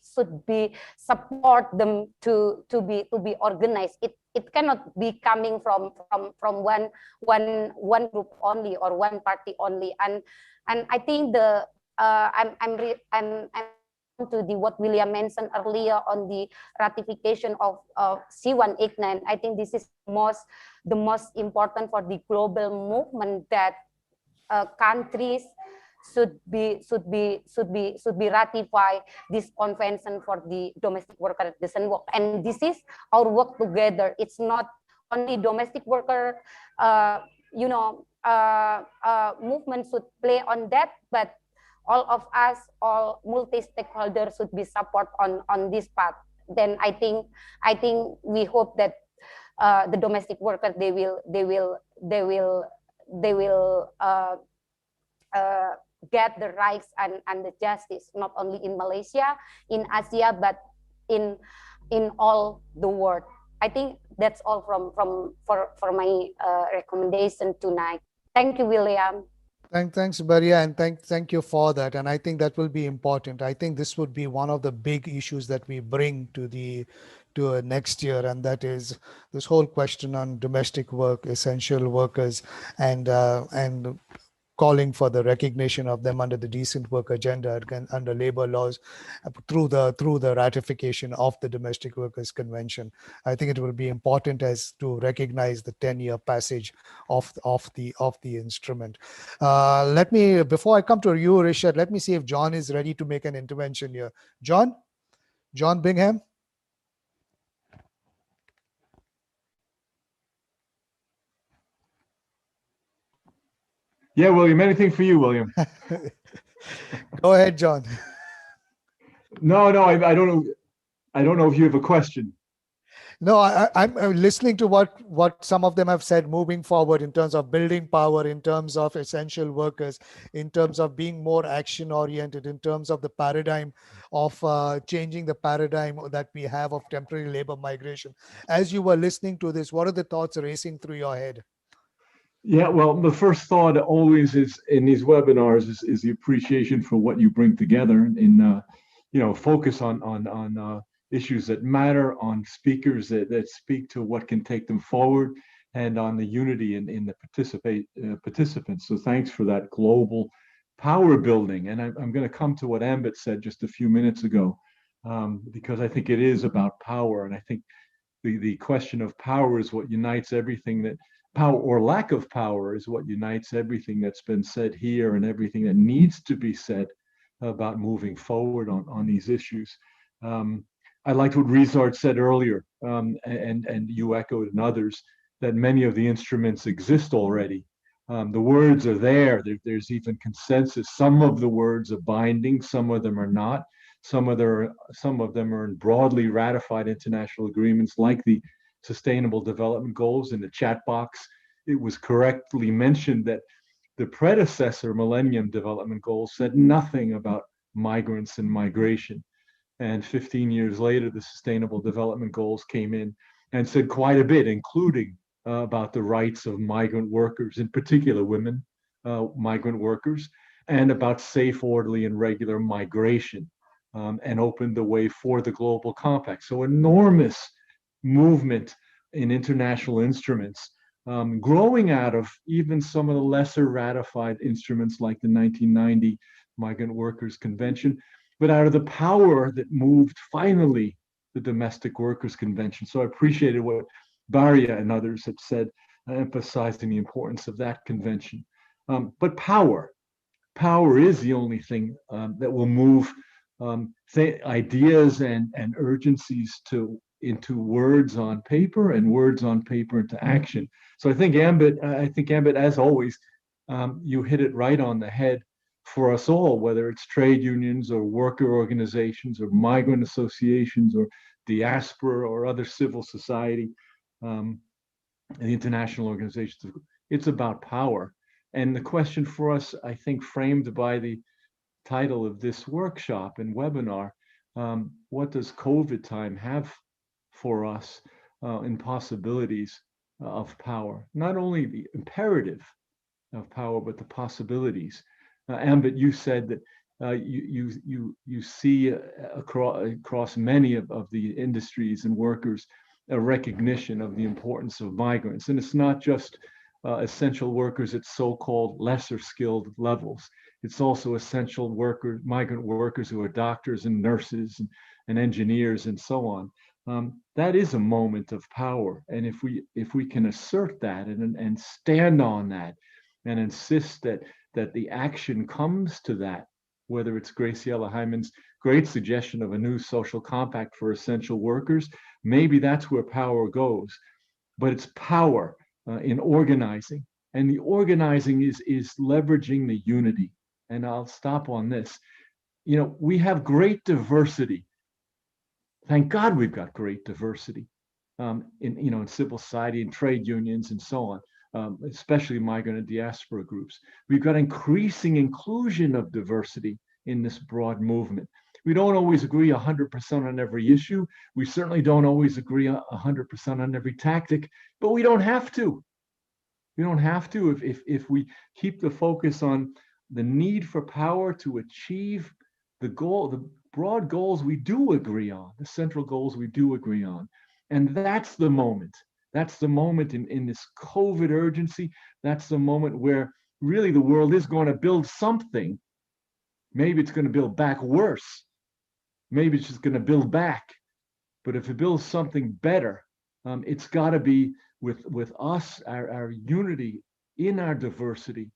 Speaker 3: should be support them to be organized. It cannot be coming from one group only or one party only, and I think the I'm to the what William mentioned earlier on the ratification of C-189. I think this is the most important for the global movement, that countries should ratify this convention for the domestic worker decent work. And this is our work together. It's not only domestic worker, movement should play on that, but all of us, all multi-stakeholders should be support on this path. Then I think we hope that the domestic workers they will get the rights and the justice, not only in Malaysia, in Asia, but in all the world. I think that's all for my recommendation tonight. Thank you, William.
Speaker 1: Thanks, Baria, and thank you for that. And I think that will be important. I think this would be one of the big issues that we bring to next year, and that is this whole question on domestic work, essential workers, and calling for the recognition of them under the decent work agenda, under labor laws, through the ratification of the Domestic Workers Convention. I think it will be important as to recognize the 10-year passage of the instrument. Before I come to you, Rishad, let me see if John is ready to make an intervention here. John Bingham.
Speaker 12: Yeah, William, anything for you, William.
Speaker 1: Go ahead, John.
Speaker 12: No, I don't know. I don't know if you have a question.
Speaker 1: No, I'm listening to what some of them have said moving forward in terms of building power, in terms of essential workers, in terms of being more action oriented, in terms of the paradigm of changing the paradigm that we have of temporary labor migration. As you were listening to this, what are the thoughts racing through your head?
Speaker 12: Yeah, well, the first thought always is in these webinars is the appreciation for what you bring together in focus on issues that matter, on speakers that speak to what can take them forward, and on the unity in the participants. So thanks for that global power building. And I'm going to come to what Ambit said just a few minutes ago, because I think it is about power. And I think the question of power is what unites everything that power or lack of power is what unites everything that's been said here and everything that needs to be said about moving forward on these issues. I liked what Rizard said earlier, and you echoed and others, that many of the instruments exist already. The words are there. There's even consensus. Some of the words are binding, some of them are not. Some of them are in broadly ratified international agreements like the Sustainable Development Goals. In the chat box, it was correctly mentioned that the predecessor Millennium Development Goals said nothing about migrants and migration. And 15 years later, the Sustainable Development Goals came in and said quite a bit, including about the rights of migrant workers, in particular women, migrant workers, and about safe, orderly, and regular migration, and opened the way for the Global Compact. So enormous movement in international instruments, growing out of even some of the lesser ratified instruments like the 1990 Migrant Workers Convention, but out of the power that moved finally the Domestic Workers Convention. So I appreciated what Baria and others have said, emphasizing the importance of that convention. But power is the only thing that will move ideas and urgencies to into words on paper and words on paper into action. So I think Ambit, as always, you hit it right on the head for us all, whether it's trade unions or worker organizations or migrant associations or diaspora or other civil society, and the international organizations. It's about power. And the question for us, I think, framed by the title of this workshop and webinar, what does COVID time have for us in possibilities of power? Not only the imperative of power, but the possibilities. Ambit, you said that you see across many of the industries and workers a recognition of the importance of migrants, and it's not just essential workers at so-called lesser skilled levels. It's also essential workers, migrant workers who are doctors and nurses and engineers and so on. That is a moment of power, and if we can assert that and stand on that and insist that the action comes to that, whether it's Graciela Hyman's great suggestion of a new social compact for essential workers, maybe that's where power goes. But it's power in organizing, and the organizing is leveraging the unity. And I'll stop on this. You know, we have great diversity. Thank God we've got great diversity in civil society and trade unions and so on, especially migrant and diaspora groups. We've got increasing inclusion of diversity in this broad movement. We don't always agree 100% on every issue. We certainly don't always agree 100% on every tactic, but we don't have to. We don't have to if we keep the focus on the need for power to achieve the goal, the broad goals we do agree on, the central goals we do agree on. And that's the moment. That's the moment in this COVID urgency. That's the moment where really the world is going to build something. Maybe it's going to build back worse. Maybe it's just going to build back. But if it builds something better, it's got to be with us, our unity in our diversity,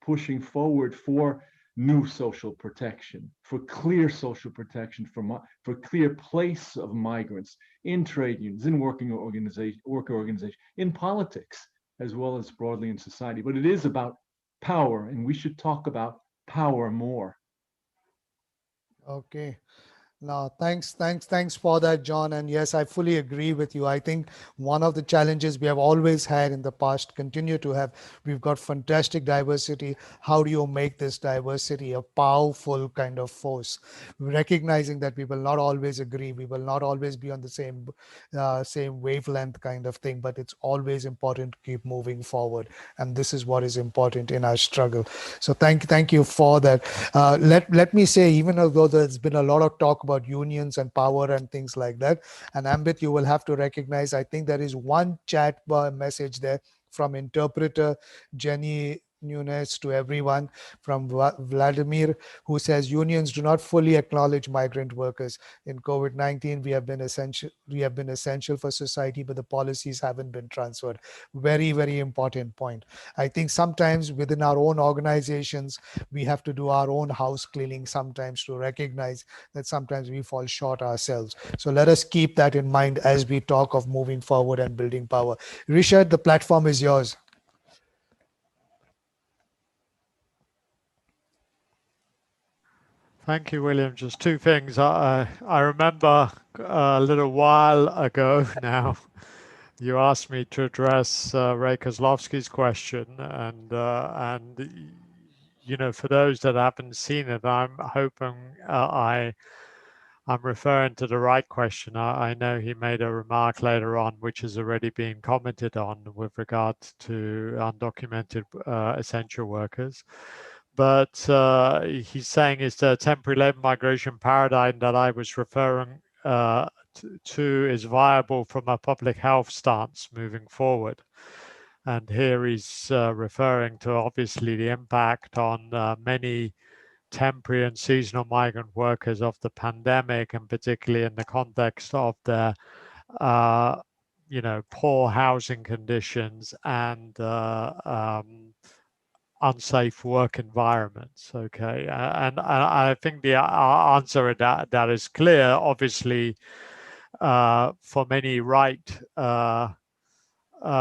Speaker 12: pushing forward for new social protection, for clear social protection, for clear place of migrants in trade unions, in worker organization, in politics, as well as broadly in society. But it is about power, and we should talk about power more.
Speaker 1: Okay. No, thanks for that, John. And yes, I fully agree with you. I think one of the challenges we have always had in the past, continue to have, we've got fantastic diversity. How do you make this diversity a powerful kind of force? Recognizing that we will not always agree, we will not always be on the same wavelength kind of thing, but it's always important to keep moving forward. And this is what is important in our struggle. So thank you for that. Let me say, even though there's been a lot of talk about unions and power and things like that, and Ambit, you will have to recognize, I think there is one chat message there from interpreter Jenny Nunes to everyone from Vladimir, who says unions do not fully acknowledge migrant workers. In COVID-19, we have been essential for society, but the policies haven't been transferred. Very, very important point. I think sometimes within our own organizations, we have to do our own house cleaning sometimes to recognize that sometimes we fall short ourselves. So let us keep that in mind as we talk of moving forward and building power. Richard, the platform is yours.
Speaker 4: Thank you, William. Just two things. I remember a little while ago now, you asked me to address Ray Kozlowski's question, and you know, for those that haven't seen it, I'm hoping I'm referring to the right question. I know he made a remark later on, which has already been commented on with regard to undocumented essential workers. But he's saying is the temporary labor migration paradigm that I was referring to is viable from a public health stance moving forward. And here he's referring to obviously the impact on many temporary and seasonal migrant workers of the pandemic, and particularly in the context of the poor housing conditions and unsafe work environments. Okay, and I think the answer that is clear. Obviously, for many right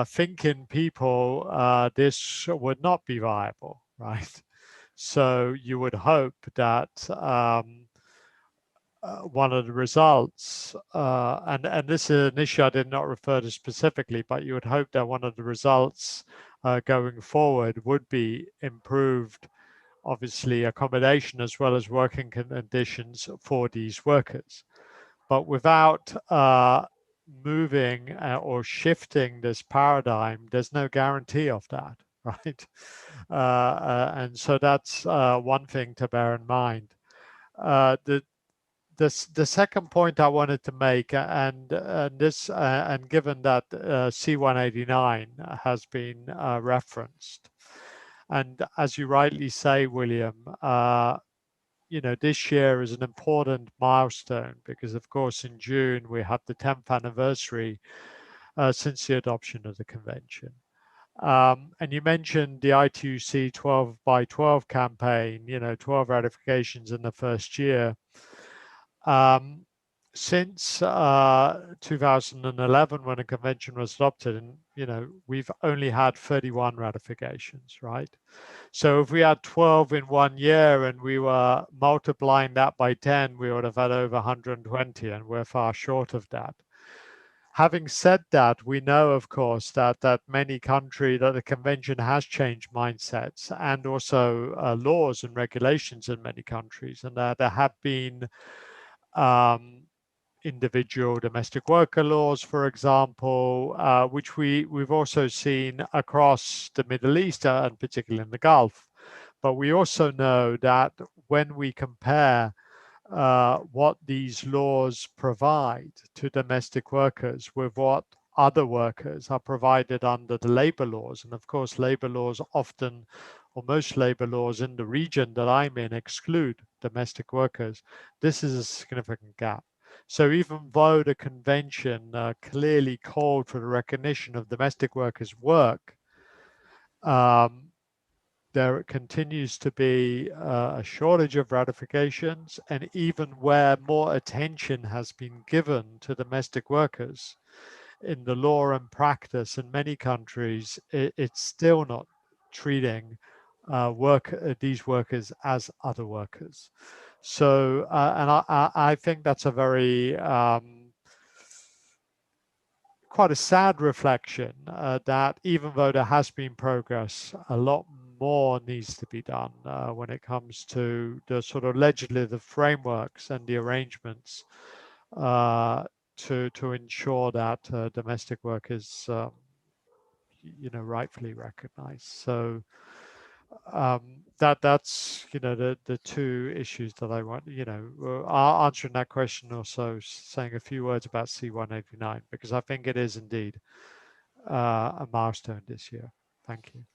Speaker 4: thinking people, this would not be viable, right? So you would hope that one of the results, and this is an issue I did not refer to specifically, but you would hope that one of the results going forward would be improved, obviously, accommodation as well as working conditions for these workers. But without moving or shifting this paradigm, there's no guarantee of that, right? And so that's one thing to bear in mind. The second point I wanted to make, and given that C-189 has been referenced, and as you rightly say, William, this year is an important milestone because, of course, in June we have the 10th anniversary since the adoption of the convention. And you mentioned the ITUC 12 by 12 campaign, 12 ratifications in the first year. Since 2011, when the convention was adopted, and we've only had 31 ratifications, right? So if we had 12 in 1 year and we were multiplying that by 10, we would have had over 120, and we're far short of that. Having said that, we know, of course, that many countries, that the convention has changed mindsets and also laws and regulations in many countries, and that there have been individual domestic worker laws, for example, which we've also seen across the Middle East and particularly in the Gulf. But we also know that when we compare what these laws provide to domestic workers with what other workers are provided under the labor laws, and of course labor laws often, or most labor laws in the region that I'm in, exclude domestic workers, this is a significant gap. So even though the convention clearly called for the recognition of domestic workers' work, there continues to be a shortage of ratifications, and even where more attention has been given to domestic workers in the law and practice in many countries, it's still not treating these workers as other workers. So, and I think that's a very quite a sad reflection that even though there has been progress, a lot more needs to be done when it comes to the sort of legislative frameworks and the arrangements to ensure that domestic work is, rightfully recognized. So that's the two issues that I want. Answering that question, also saying a few words about C-189, because I think it is indeed a milestone this year. Thank you.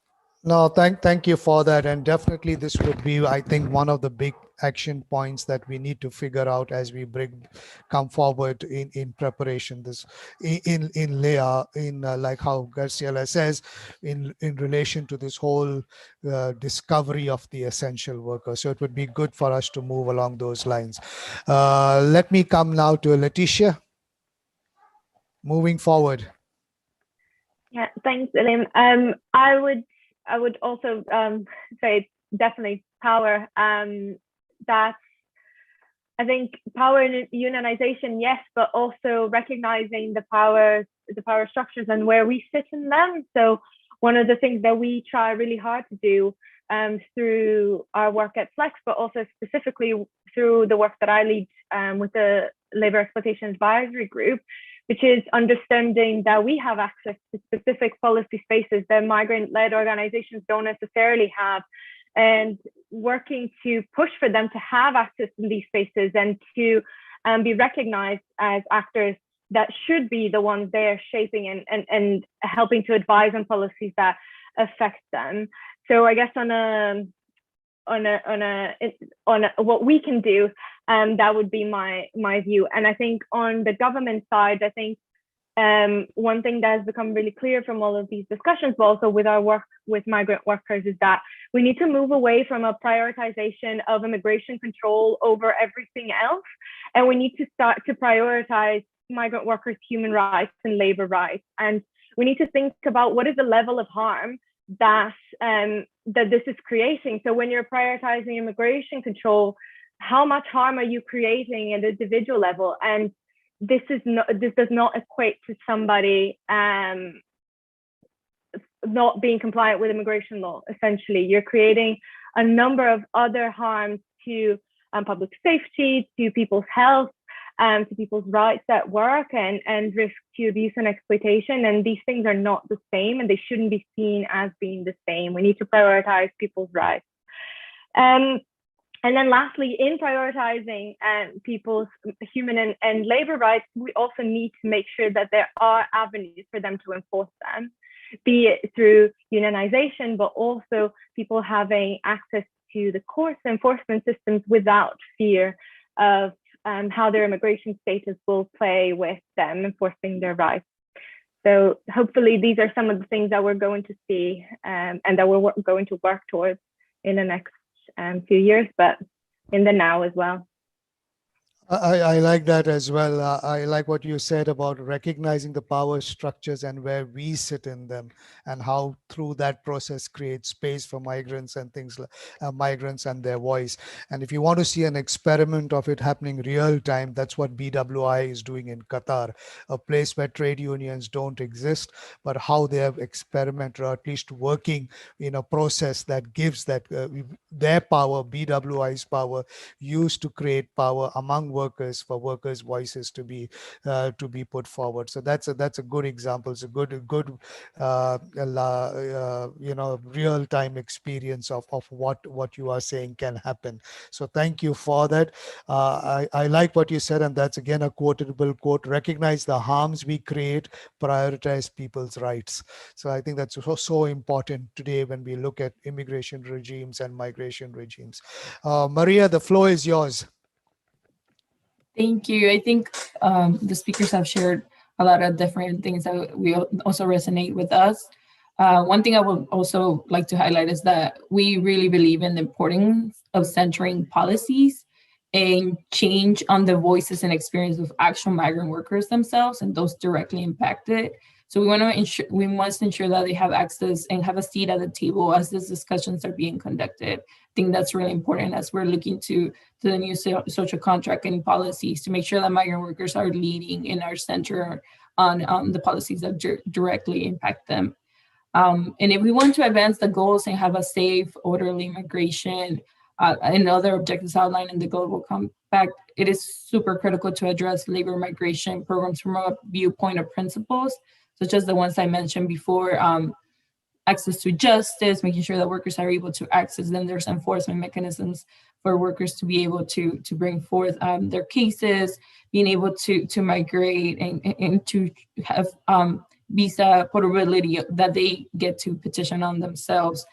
Speaker 1: No, thank you for that. And definitely this would be, I think, one of the big action points that we need to figure out as we come forward in preparation. This in like how Garciela says, in relation to this whole discovery of the essential worker. So it would be good for us to move along those lines. Let me come now to Leticia. Moving forward.
Speaker 5: Yeah, thanks, William. I would also say definitely power. That I think power and unionization, yes, but also recognizing the power structures and where we sit in them. So one of the things that we try really hard to do through our work at Flex, but also specifically through the work that I lead with the Labor Exploitation Advisory Group, which is understanding that we have access to specific policy spaces that migrant-led organizations don't necessarily have, and working to push for them to have access to these spaces and to be recognized as actors that should be the ones there shaping and helping to advise on policies that affect them. So I guess on what we can do, that would be my view. And I think on the government side, I think one thing that has become really clear from all of these discussions, but also with our work with migrant workers, is that we need to move away from a prioritization of immigration control over everything else. And we need to start to prioritize migrant workers' human rights and labor rights. And we need to think about what is the level of harm that that this is creating. So when you're prioritizing immigration control, how much harm are you creating at the individual level? And this does not equate to somebody not being compliant with immigration law. Essentially, you're creating a number of other harms to public safety, to people's health, to people's rights at work, and risk to abuse and exploitation. And these things are not the same, and they shouldn't be seen as being the same. We need to prioritize people's rights. And then lastly, in prioritizing people's human and labor rights, we also need to make sure that there are avenues for them to enforce them, be it through unionization, but also people having access to the courts enforcement systems without fear of how their immigration status will play with them enforcing their rights. So hopefully these are some of the things that we're going to see and that we're going to work towards in the next few years, but in the now as well.
Speaker 1: I like that as well. I like what you said about recognizing the power structures and where we sit in them, and how through that process create space for migrants and things like migrants and their voice. And if you want to see an experiment of it happening real time, that's what BWI is doing in Qatar, a place where trade unions don't exist, but how they have experimented, or at least working in a process that gives that their power, BWI's power, used to create power among workers, for workers' voices to be put forward. So that's a good example. It's a good real-time experience of what you are saying can happen. So thank you for that. I like what you said, and that's again a quotable quote: recognize the harms we create, prioritize people's rights. So I think that's so important today when we look at immigration regimes and migration regimes. Maria, the floor is yours.
Speaker 6: Thank you. I think the speakers have shared a lot of different things that we also resonate with us. One thing I would also like to highlight is that we really believe in the importance of centering policies and change on the voices and experience of actual migrant workers themselves and those directly impacted. So we must ensure that they have access and have a seat at the table as these discussions are being conducted. I think that's really important as we're looking to the new social contract and policies to make sure that migrant workers are leading in our center on the policies that directly impact them. And if we want to advance the goals and have a safe, orderly migration and other objectives outlined in the Global Compact, it is super critical to address labor migration programs from a viewpoint of principles, such as the ones I mentioned before, access to justice, making sure that workers are able to access them. There's enforcement mechanisms for workers to be able to bring forth their cases, being able to migrate and to have visa portability that they get to petition on themselves.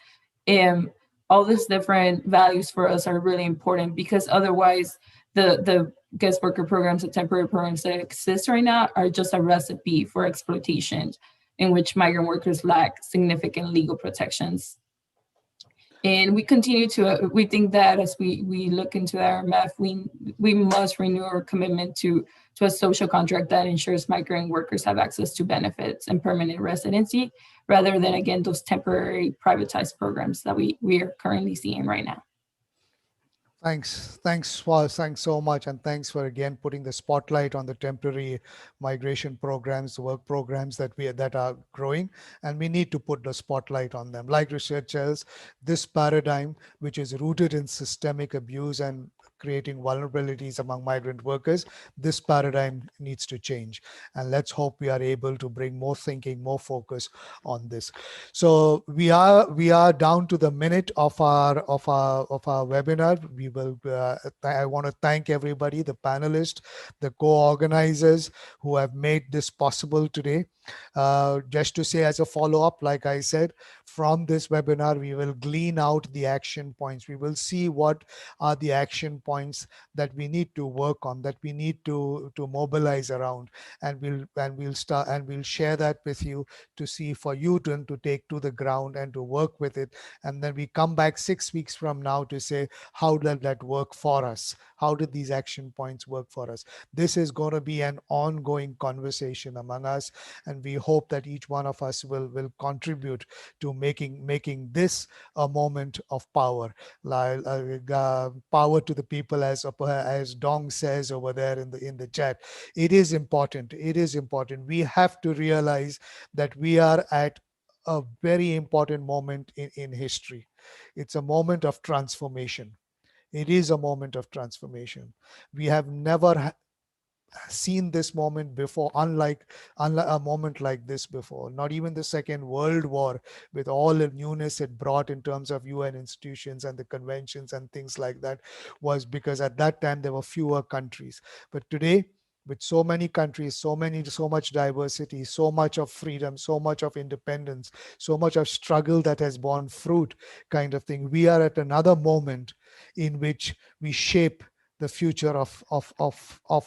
Speaker 6: And all these different values for us are really important, because otherwise the guest worker programs, the temporary programs that exist right now are just a recipe for exploitation in which migrant workers lack significant legal protections. And we think that as we look into IMRF, we must renew our commitment to a social contract that ensures migrant workers have access to benefits and permanent residency, rather than, again, those temporary privatized programs that we are currently seeing right now.
Speaker 1: Thanks, Swaz. Thanks so much. And thanks for again putting the spotlight on the temporary migration programs, work programs that are growing. And we need to put the spotlight on them. Like research says, this paradigm, which is rooted in systemic abuse and creating vulnerabilities among migrant workers, this paradigm needs to change. And let's hope we are able to bring more thinking, more focus on this. So we are down to the minute of our webinar. We will. I want to thank everybody, the panelists, the co-organizers who have made this possible today. Just to say as a follow-up, like I said, from this webinar, we will glean out the action points. We will see what are the action points points that we need to work on, that we need to mobilize around, and we'll share that with you to see for you to take to the ground and to work with it. And then we come back 6 weeks from now to say, how did that work for us? How did these action points work for us? This is going to be an ongoing conversation among us, and we hope that each one of us will contribute to making this a moment of power. Power to the people, as Dong says over there in the chat. It is important. It is important. We have to realize that we are at a very important moment in history. It's a moment of transformation. It is a moment of transformation. We have never seen this moment before, unlike a moment like this before. Not even the Second World War, with all the newness it brought in terms of UN institutions and the conventions and things like that, was because at that time there were fewer countries. But today, with so many countries, so much diversity, so much of freedom, so much of independence, so much of struggle that has borne fruit, kind of thing, we are at another moment in which we shape the future of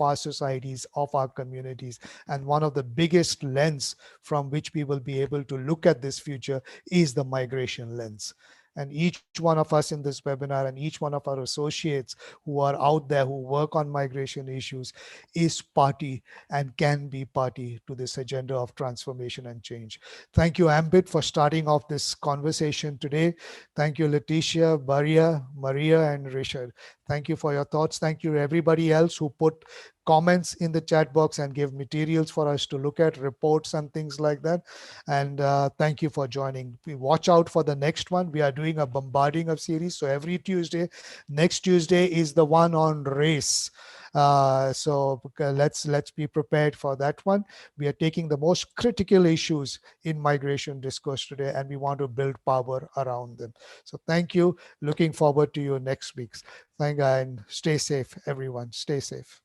Speaker 1: our societies, of our communities. And one of the biggest lens from which we will be able to look at this future is the migration lens. And each one of us in this webinar and each one of our associates who are out there who work on migration issues is party and can be party to this agenda of transformation and change. Thank you, Ambit, for starting off this conversation today. Thank you, Leticia, Maria, and Richard. Thank you for your thoughts. Thank you, everybody else who put comments in the chat box and give materials for us to look at, reports and things like that. And thank you for joining. We watch out for the next one. We are doing a bombarding of series. So every Tuesday, next Tuesday is the one on race. So let's be prepared for that one. We are taking the most critical issues in migration discourse today, and we want to build power around them. So thank you. Looking forward to you next week. Thank you, and stay safe, everyone. Stay safe.